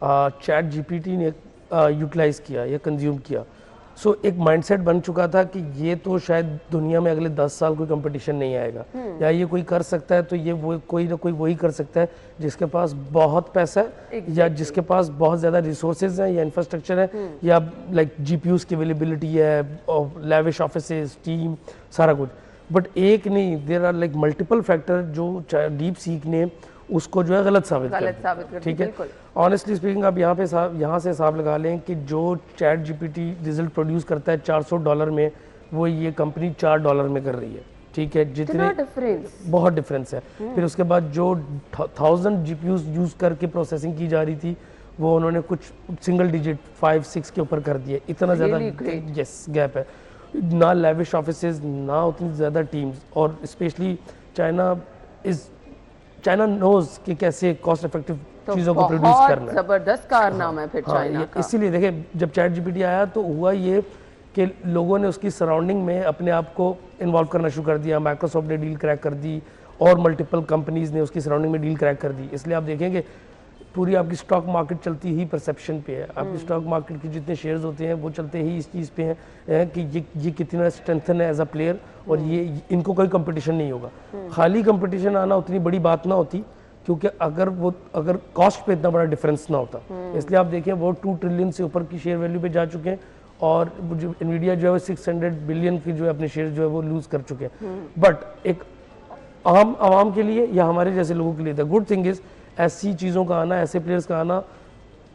चैट जीपीटी ने यूटिलाइज किया या कंज्यूम किया, सो एक माइंडसेट बन चुका था कि ये तो शायद दुनिया में अगले 10 साल कोई कंपटीशन नहीं आएगा, या ये कोई कर सकता है तो ये वो कोई ना कोई वही कर सकता है जिसके पास बहुत पैसा है या जिसके पास बहुत ज़्यादा रिसोर्सेज हैं या इंफ्रास्ट्रक्चर है या लाइक GPUs की अवेलेबिलिटी है, लैविश ऑफिसेज, टीम, सारा कुछ। बट एक नहीं, there are like multiple factor जो डीप सीक ने उसको जो है गलत साबित कर, ठीक है। ऑनेस्टली स्पीकिंग, आप यहाँ से हिसाब लगा लें कि जो चैट जीपीटी रिजल्ट प्रोड्यूस करता है $400 में, वो ये कंपनी $4 में कर रही है, ठीक है। जितने बहुत डिफरेंस है। फिर उसके बाद जो 1000 GPUs यूज करके प्रोसेसिंग की जा रही थी, वो उन्होंने कुछ सिंगल डिजिट 5-6 के ऊपर कर दिए। इतना ज़्यादा यस गैप है, ना लैविश ऑफिसेज, ना उतनी ज़्यादा टीम्स, और स्पेशली चाइना नोज कि कैसे कॉस्ट इफेक्टिव चीज़ों को प्रोड्यूस करना है। जबरदस्त कारनामा है फिर चाइना का। इसीलिए देखिए, जब चैट जीपीटी आया तो हुआ ये कि लोगों ने उसकी सराउंडिंग में अपने आप को इन्वॉल्व करना शुरू कर दिया। माइक्रोसॉफ्ट ने डील क्रैक कर दी और मल्टीपल कंपनीज ने उसकी सराउंडिंग में डील क्रैक कर दी। इसलिए आप देखेंगे पूरी आपकी स्टॉक मार्केट चलती ही परसेप्शन पे है। आपकी स्टॉक मार्केट के जितने शेयर्स होते हैं वो चलते ही इस चीज़ पे हैं कि ये कितना स्ट्रेंथन है एज अ प्लेयर, और ये इनको कोई कंपटीशन नहीं होगा। खाली कंपटीशन आना उतनी बड़ी बात ना होती, क्योंकि अगर कॉस्ट पे इतना बड़ा डिफरेंस ना होता। इसलिए आप देखें वो 2 ट्रिलियन से ऊपर की शेयर वैल्यू पे जा चुके हैं, और जो एनवीडिया जो है 600 बिलियन की जो है अपने शेयर जो है वो लूज कर चुके हैं। बट एक आम आवाम के लिए या हमारे जैसे लोगों के लिए द गुड थिंग इज ऐसी चीज़ों का आना, ऐसे प्लेयर्स का आना,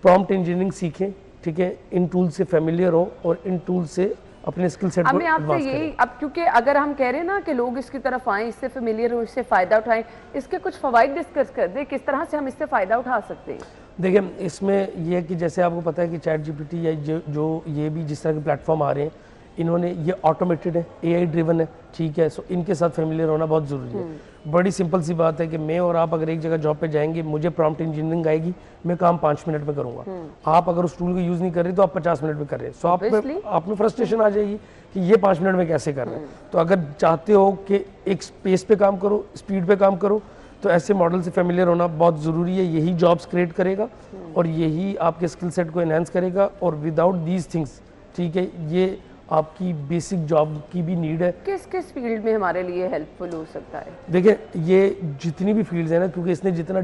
प्रॉम्प्ट इंजीनियरिंग सीखें, ठीक है, इन टूल से फेमिलियर हो और इन टूल से अपने स्किल सेट को आपसे यही अब, क्योंकि अगर हम कह रहे हैं ना कि लोग इसकी तरफ आएँ, इससे फेमिलियर हो, इससे फ़ायदा उठाएं, इसके कुछ फ़वाइद डिस्कस कर दें, किस तरह से हम इससे फ़ायदा उठा सकते हैं। देखिए इसमें यह है कि जैसे आपको पता है कि चैट जीपीटी या जो ये भी जिस तरह के प्लेटफॉर्म आ रहे हैं, इन्होंने ये ऑटोमेटेड है, एआई ड्रिवन है, ठीक है, सो इनके साथ फेमिलियर होना बहुत ज़रूरी है। बड़ी सिंपल सी बात है कि मैं और आप अगर एक जगह जॉब पे जाएंगे, मुझे प्रॉम्प्ट इंजीनियरिंग आएगी, मैं काम 5 मिनट में करूंगा। आप अगर उस टूल को यूज़ नहीं कर रहे तो आप 50 मिनट में कर रहे हैं। सो आप में फ्रस्ट्रेशन आ जाएगी कि ये 5 मिनट में कैसे कर रहे हैं। तो अगर चाहते हो कि एक स्पेस पे काम करो, स्पीड पे काम करो, तो ऐसे मॉडल से फेमिलियर होना बहुत ज़रूरी है। यही जॉब्स क्रिएट करेगा और यही आपके स्किल सेट को एनहांस करेगा। और विदाउट दीज थिंग्स, ठीक है, ये आपकी बेसिक जॉब की भी नीड है। किस किस फील्ड में हमारे लिए हेल्पफुल हो सकता है? देखिए ये जितनी भी फील्ड्स हैं ना, क्योंकि इसने जितना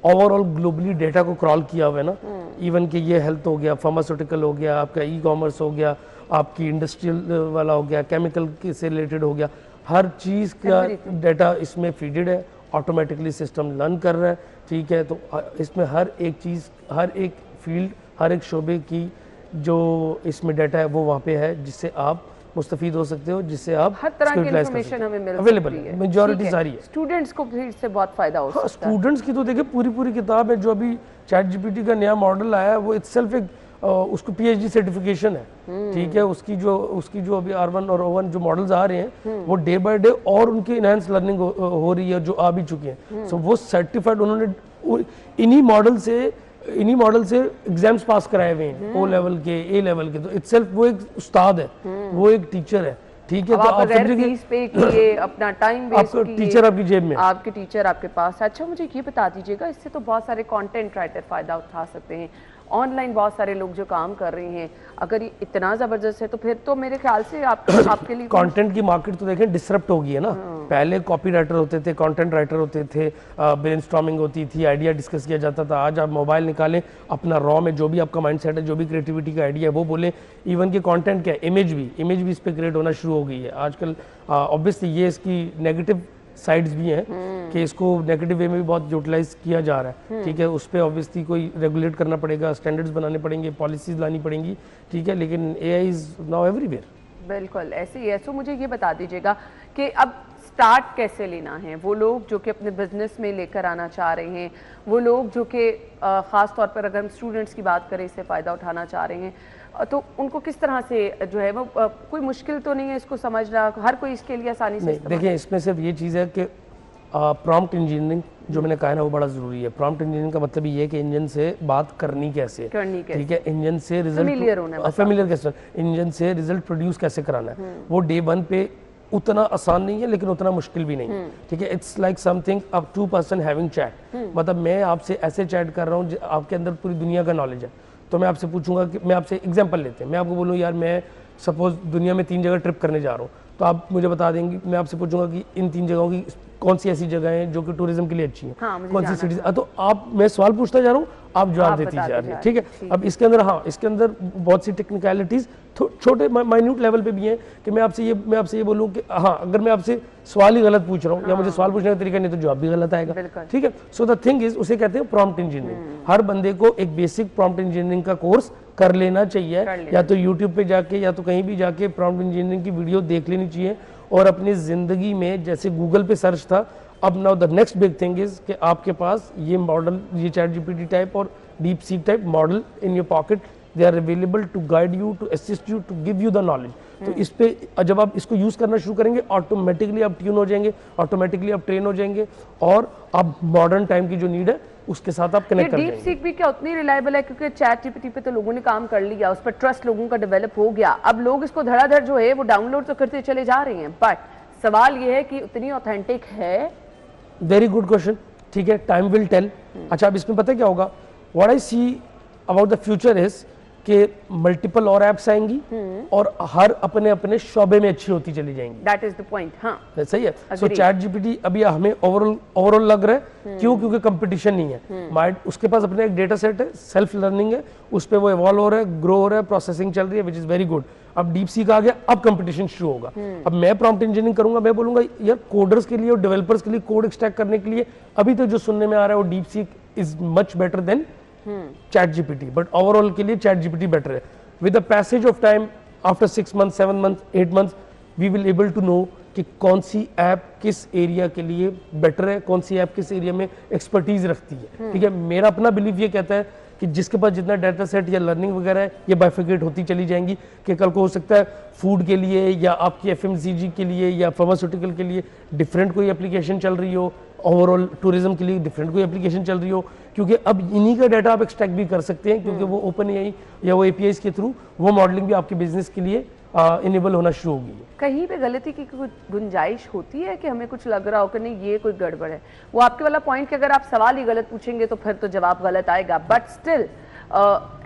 ओवरऑल ग्लोबली डेटा को क्रॉल किया हुआ है ना, इवन कि ये हेल्थ हो गया, फार्मास्यूटिकल हो गया, आपका ई कॉमर्स हो गया, आपकी इंडस्ट्रियल वाला हो गया, केमिकल से रिलेटेड हो गया, हर चीज़ का डेटा इसमें फीडेड है, ऑटोमेटिकली सिस्टम लर्न कर रहा है, ठीक है। तो इसमें हर एक चीज़, हर एक फील्ड, हर एक शोबे की जो इसमें डाटा है वो वहाँ पे है, जिससे आप मुस्तफीद हो सकते हो, जिससे आप हर तरह की इंफॉर्मेशन हमें मिल अवेलेबल सकती है, मेजॉरिटी सारी है। स्टूडेंट्स को भी इससे बहुत फायदा हो सकता है। स्टूडेंट्स की तो देखिए पूरी किताब है। जो अभी चैट जीपीटी का नया मॉडल आया है वो इटसेल्फ एक उसको पीएचडी सर्टिफिकेशन है, ठीक है। उसकी जो अभी R1 और O1 जो मॉडल्स आ रहे हैं वो डे बाय डे और उनकी इनहैंस लर्निंग हो रही है, जो आ भी चुकी हैं। सो वो सर्टिफाइड, उन्होंने इन्हीं मॉडल से एग्जाम्स पास कराए हुए हैं, O लेवल के, A लेवल के। तो इटसेल्फ वो एक उस्ताद है, वो एक टीचर है, ठीक है। तो आप फीस पे किए, अपना टाइम वेस्ट किए, आपका टीचर आपकी जेब में, आपके टीचर आपके पास। अच्छा मुझे ये बता दीजिएगा, इससे तो बहुत सारे कंटेंट राइटर फायदा उठा सकते हैं, ऑनलाइन बहुत सारे लोग जो काम कर रहे हैं, अगर ये इतना ज़बरदस्त है तो फिर तो मेरे ख्याल से आपके लिए कंटेंट की मार्केट तो देखें डिसरप्ट हो गई है ना। पहले कॉपी राइटर होते थे, कंटेंट राइटर होते थे, ब्रेनस्टॉर्मिंग होती थी, आइडिया डिस्कस किया जाता था। आज आप मोबाइल निकालें, अपना रॉ में जो भी आपका माइंडसेट है, जो भी क्रिएटिविटी का आइडिया है वो बोले। इवन के कंटेंट क्या है, इमेज भी इस पर क्रिएट होना शुरू हो गई है आजकल। ऑब्वियसली ये इसकी नेगेटिव साइड्स भी हैं कि इसको नेगेटिव वे में भी बहुत यूटिलाइज किया जा रहा है, ठीक है। उस पर ऑब्वियसली कोई रेगुलेट करना पड़ेगा, स्टैंडर्ड्स बनाने पड़ेंगे, पॉलिसीज लानी पड़ेंगी, ठीक है। लेकिन एआई इज नाउ एवरीवेयर। बिल्कुल ऐसे ही है। सो मुझे ये बता दीजिएगा कि अब स्टार्ट कैसे लेना है, वो लोग जो कि अपने बिजनेस में लेकर आना चाह रहे हैं, वो लोग जो कि ख़ास तौर पर अगर हम स्टूडेंट्स की बात करें, इससे फ़ायदा उठाना चाह रहे हैं, तो उनको किस तरह से जो है वो कोई मुश्किल तो नहीं है इसको समझना, हर कोई इसके लिए आसानी से? देखिए इसमें सिर्फ ये चीज़ है कि प्रॉम्प्ट इंजीनियरिंग जो मैंने कहा है ना वो बड़ा ज़रूरी है। प्रॉम्प्ट इंजीनियरिंग का मतलब ये है कि इंजन से बात करनी कैसे, ठीक है, इंजन से रिजल्ट फेमिलियर कैसे, इंजन से रिजल्ट प्रोड्यूस कैसे कराना है। वो डे 1 पे उतना आसान नहीं है लेकिन उतना मुश्किल भी नहीं है, ठीक है। It's like something a 2 person having chat, मतलब मैं आपसे ऐसे चैट कर रहा हूँ, आपके अंदर पूरी दुनिया का नॉलेज है। तो मैं आपसे पूछूंगा कि मैं आपसे एग्जांपल लेते हैं, मैं आपको बोलूँ यार मैं सपोज दुनिया में 3 जगह ट्रिप करने जा रहा हूँ, तो आप मुझे बता देंगे, मैं आपसे पूछूंगा कि इन 3 जगहों की कौन सी ऐसी जगह हैं जो कि टूरिज्म के लिए अच्छी हैं, कौन सी सिटीज। तो आप, मैं सवाल पूछता जा रहा हूँ, आप जवाब देती जा रही है, ठीक है। अब इसके अंदर इसके अंदर बहुत सी टेक्निकलिटीज छोटे माइन्यूट लेवल पे भी हैं कि मैं आपसे ये बोलूँ कि अगर मैं आपसे सवाल ही गलत पूछ रहा हूँ या मुझे सवाल पूछने का तरीका नहीं तो जवाब भी गलत आएगा, ठीक है। सो द थिंग इज, उसे कहते हैं प्रॉम्प्ट इंजीनियरिंग। हर बंदे को एक बेसिक प्रॉम्प्ट इंजीनियरिंग का कोर्स कर लेना चाहिए, या तो यूट्यूब पे जाके या तो कहीं भी जाके प्रॉम्प्ट इंजीनियरिंग की वीडियो देख लेनी चाहिए। और अपनी जिंदगी में जैसे गूगल पे सर्च था, अब now the next big thing is कि आपके पास ये मॉडल, ये चैट जीपीटी टाइप और DeepSeek type model in your pocket, they are available to guide you, to assist you, to give you the knowledge. तो इस पे जब आप इसको यूज करना शुरू करेंगे, ऑटोमेटिकली आप ट्यून हो जाएंगे, ऑटोमेटिकली आप ट्रेन हो जाएंगे और आप मॉडर्न टाइम की जो नीड है उसके साथ आप कनेक्ट कर डीप जाएंगे। सीक भी क्या उतनी रिलायबल है? क्योंकि चैट जीपीटी पे तो लोगों ने काम कर लिया, उस पर ट्रस्ट लोगों का डेवलप हो गया, अब लोग इसको धड़ाधड़ जो है वो डाउनलोड तो करते चले जा रहे हैं, बट सवाल ये है कि उतनी ऑथेंटिक है? वेरी गुड क्वेश्चन, ठीक है, टाइम विल टेल। अच्छा, अब इसमें पता है क्या होगा, what I see about the future is कि मल्टीपल और ऐप्स आएंगी और हर अपने अपने शोबे में अच्छी होती चली जाएंगी। That is the point. हाँ, सही है। सो चैट जीपीटी अभी हमें ओवरऑल लग रहा है, क्यों? क्योंकि कंपटीशन नहीं है, माइंड उसके पास अपने एक डेटा सेट है, सेल्फ लर्निंग है, उस पर वो इवॉल्व हो रहा है, ग्रो हो रहा है, प्रोसेसिंग चल रही है, विच इज वेरी गुड। अब डीप सीक आ गया, अब कंपटीशन शुरू होगा। अब मैं प्रॉम्प्ट इंजीनियरिंग करूंगा, मैं बोलूंगा यार कोडर्स के लिए और डेवलपर्स के लिए कोड एक्सट्रैक्ट करने के लिए अभी तो जो सुनने में आ रहा है वो DeepSeek is much better than ChatGPT, but overall के लिए चैट जीपीटी बेटर है। With the passage of time, after 6 months, 7 months, 8 months, we will able to know कि कौन सी ऐप किस एरिया के लिए बेटर है, कौन सी ऐप किस एरिया में एक्सपर्टीज रखती है। ठीक है, मेरा अपना बिलीव ये कहता है कि जिसके पास जितना डाटा सेट या लर्निंग वगैरह है, ये बाइफिकेट होती चली जाएंगी कि कल को हो सकता है फूड के लिए या आपकी एफएमसीजी के लिए या फार्मास्यूटिकल के लिए डिफरेंट कोई एप्लीकेशन चल रही हो, ओवरऑल टूरिज्म के लिए डिफरेंट कोई एप्लीकेशन चल रही हो, क्योंकि अब इन्हीं का डाटा आप एक्सट्रैक्ट भी कर सकते हैं, क्योंकि वो ओपन एआई या वो एपीआईज के थ्रू वो मॉडलिंग भी आपके बिजनेस के लिए इनेबल होना शुरू होगी। कहीं पे गलती की कोई गुंजाइश होती है कि हमें कुछ लग रहा हो कि नहीं ये कोई गड़बड़ है? वो आपके वाला पॉइंट कि अगर आप सवाल ही गलत पूछेंगे तो फिर तो जवाब गलत आएगा, बट स्टिल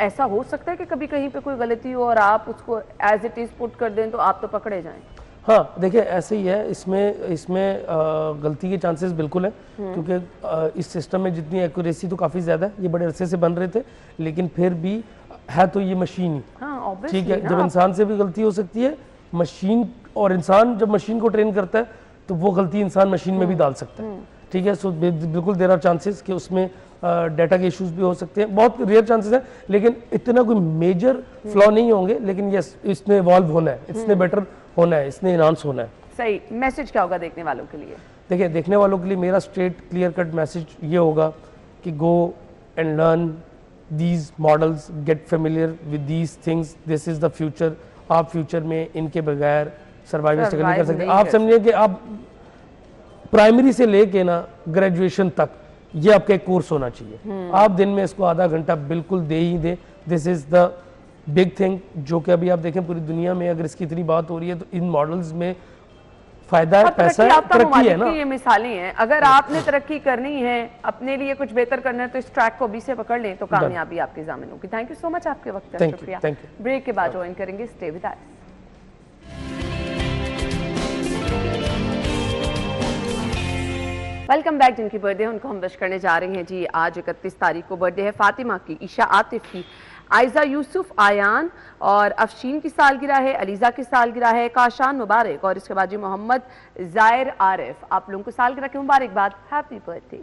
ऐसा हो सकता है कि कभी कहीं पे कोई गलती हो और आप उसको एज इट इज पुट कर दें तो आप तो पकड़े जाएं। हाँ, देखिए ऐसे ही है, इसमें गलती के चांसेस बिल्कुल है, क्योंकि इस सिस्टम में जितनी एक्यूरेसी तो काफ़ी ज़्यादा है, ये बड़े अरसे से बन रहे थे, लेकिन फिर भी है तो ये मशीन ही। हाँ, ठीक है, जब इंसान से भी गलती हो सकती है, मशीन और इंसान जब मशीन को ट्रेन करता है तो वो गलती इंसान मशीन में भी डाल सकता है। ठीक है, सो बिल्कुल देयर आर चांसेस कि उसमें डाटा के इश्यूज भी हो सकते हैं, बहुत रेयर चांसेस है, लेकिन इतना कोई मेजर फ्लॉ नहीं होंगे, लेकिन यस इसने इवॉल्व होना है, इसने बेटर होना है, इसने इनहांस होना है। सही। मैसेज क्या होगा देखने वालों के लिए? देखिए, देखने वालों के लिए मेरा स्ट्रेट क्लियर कट मैसेज ये होगा कि go and learn these models, get familiar with these things, this is the future। आप फ्यूचर में इनके बगैर सर्वाइव स्ट्रगल नहीं कर सकते। आप समझिए कि आप प्राइमरी से लेके ना ग्रेजुएशन तक ये आपका एक कोर्स होना चाहिए। आप दिन में इसको आधा घंटा बिल्कुल दे ही दें। This is the big thing, जो कि अभी आप देखें पूरी दुनिया में अगर इसकी इतनी बात हो रही है तो इन मॉडल्स में फायदा है, पैसा है, तरक्की है ना। ये मिसालें हैं, अगर आपने तरक्की करनी है, अपने लिए कुछ बेहतर करना है, तो इस ट्रैक को अभी से पकड़ लें तो कामयाबी आपकी ज़ामिन होगी। थैंक यू सो मच आपके वक्त का, शुक्रिया। ब्रेक के बाद ज्वाइन करेंगे, stay with us. Welcome back. जिनकी बर्थडे है उनको हम विश करने जा रहे हैं जी। आज 31 तारीख को बर्थडे है फातिमा की, ईशा आतिफ की, आयजा यूसुफ, आयान और अफशीन की सालगिरह है, अलीजा की सालगिरह है, काशान मुबारक और इसके बाद जी मोहम्मद जायर आरिफ। आप लोगों को सालगिरह की मुबारकबाद, happy birthday.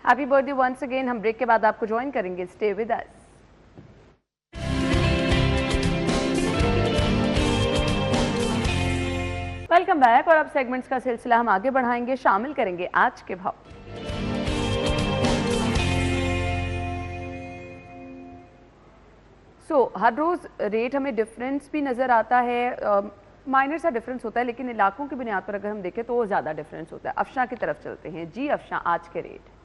Happy birthday once again. हम ब्रेक के बाद आपको ज्वाइन करेंगे, stay with us. Welcome back. और अब सेगमेंट्स का सिलसिला हम आगे बढ़ाएंगे, शामिल करेंगे आज के भाव। हर रोज रेट हमें डिफरेंस भी नजर आता है, माइनर सा डिफरेंस होता है, लेकिन इलाकों की बुनियाद पर अगर हम देखें तो वो ज़्यादा डिफरेंस होता है। अफशा की तरफ चलते हैं। जी अफशा, आज के रेट।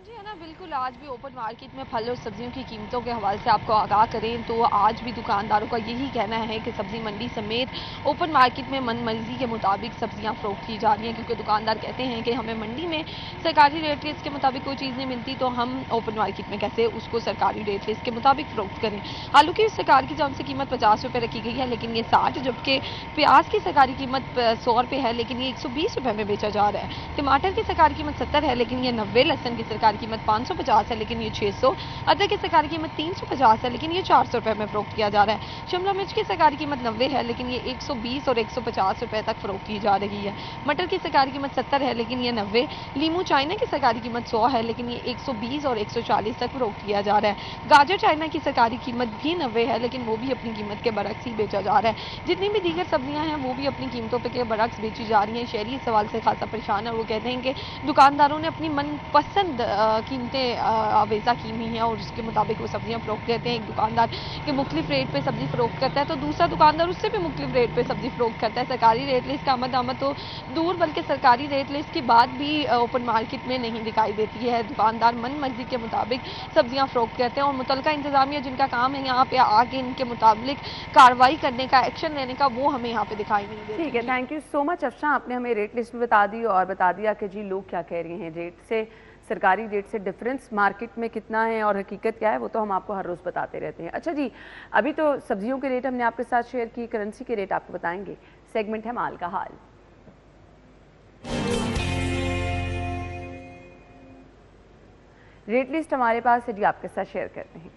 जी है ना, बिल्कुल। आज भी ओपन मार्केट में फल और सब्जियों की कीमतों के हवाले से आपको आगाह करें तो आज भी दुकानदारों का यही कहना है कि सब्जी मंडी समेत ओपन मार्केट में मन मर्जी के मुताबिक सब्जियां फरोख्त की जा रही हैं, क्योंकि दुकानदार कहते हैं कि हमें मंडी में सरकारी रेट लिस्ट के मुताबिक कोई चीज़ नहीं मिलती तो हम ओपन मार्केट में कैसे उसको सरकारी रेट लिस्ट के मुताबिक फरोख्त करें। आलू की सरकार की जौन से कीमत 50 रुपये रखी गई है, लेकिन ये 60, जबकि प्याज की सरकारी कीमत 100 रुपये है, लेकिन ये 120 रुपये में बेचा जा रहा है। टमाटर की सरकारी कीमत 70 है, लेकिन ये 90। लहसन की सरकारी कीमत 550 है, लेकिन ये 600। अदरक की सरकारी कीमत 350 है, लेकिन ये 400 रुपये में फरोख्त किया जा रहा है। शिमला मिर्च की सरकारी कीमत 90 है, लेकिन ये 120 और 150 रुपये तक फरोख्त की जा रही है। मटर की सरकारी कीमत 70 है, लेकिन ये 90। लीमू चाइना की सरकारी कीमत 100 है, लेकिन ये 120 और 140 तक फरोख्त किया जा रहा है। गाजर चाइना की सरकारी कीमत भी 90 है, लेकिन वो भी अपनी कीमत के बरक्स ही बेचा जा रहा है। जितनी भी दीगर सब्जियां हैं वो भी अपनी कीमतों पर के बरक्स बेची जा रही हैं। शहरी इस सवाल से खासा परेशान है। वो कहते हैं कि दुकानदारों ने अपनी मनपसंद कीमतें आवेजा की हुई हैं और उसके मुताबिक वो सब्जियां फरोख्त करते हैं। एक दुकानदार के मुख्तलिफ रेट पे सब्जी फरोख्त करता है तो दूसरा दुकानदार उससे भी मुख्तलिफ रेट पे सब्जी फरोख्त करता है। सरकारी रेट लिस्ट का आमद तो दूर, बल्कि सरकारी रेट लिस्ट की बात भी ओपन मार्केट में नहीं दिखाई देती है। दुकानदार मन मर्जी के मुताबिक सब्जियां फरोख्त करते हैं और मुतलका इंतजामिया जिनका काम है यहाँ पे आके इनके मुताबिक कार्रवाई करने का, एक्शन लेने का, वो हमें यहाँ पे दिखाई नहीं देती। ठीक है, thank you so much Afsha. आपने हमें रेट लिस्ट बता दी और बता दिया कि जी लोग क्या कह रहे हैं, रेट से, सरकारी रेट से डिफरेंस मार्केट में कितना है और हकीकत क्या है वो तो हम आपको हर रोज़ बताते रहते हैं। अच्छा जी, अभी तो सब्जियों के रेट हमने आपके साथ शेयर की, करेंसी के रेट आपको बताएंगे। सेगमेंट है माल का हाल। रेट लिस्ट हमारे पास है जी, आपके साथ शेयर करते हैं।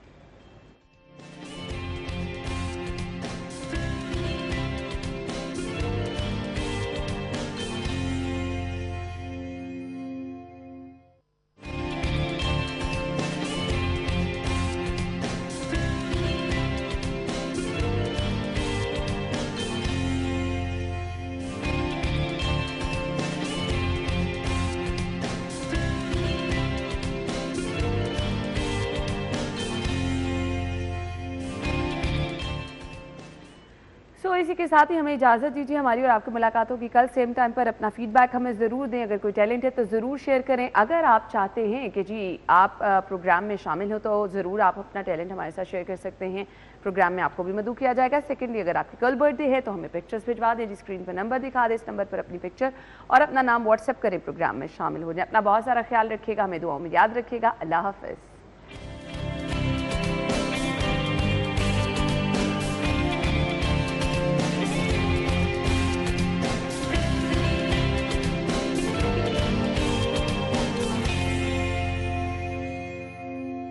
इसी के साथ ही हमें इजाज़त दीजिए। हमारी और आपकी मुलाकात होगी कल सेम टाइम पर। अपना फीडबैक हमें ज़रूर दें। अगर कोई टैलेंट है तो ज़रूर शेयर करें। अगर आप चाहते हैं कि जी आप प्रोग्राम में शामिल हो तो ज़रूर आप अपना टैलेंट हमारे साथ शेयर कर सकते हैं। प्रोग्राम में आपको भी मदऊ किया जाएगा। सेकेंडली, अगर आपकी कल बर्थडे है तो हमें पिक्चर्स भिजवा दें। जी स्क्रीन पर नंबर दिखा दें, इस नंबर पर अपनी पिक्चर और अपना नाम व्हाट्सएप करें, प्रोग्राम में शामिल हो जाए। अपना बहुत सारा ख्याल रखिएगा, हमें दुआओं में याद रखिएगा। अल्लाह हाफ़िज़।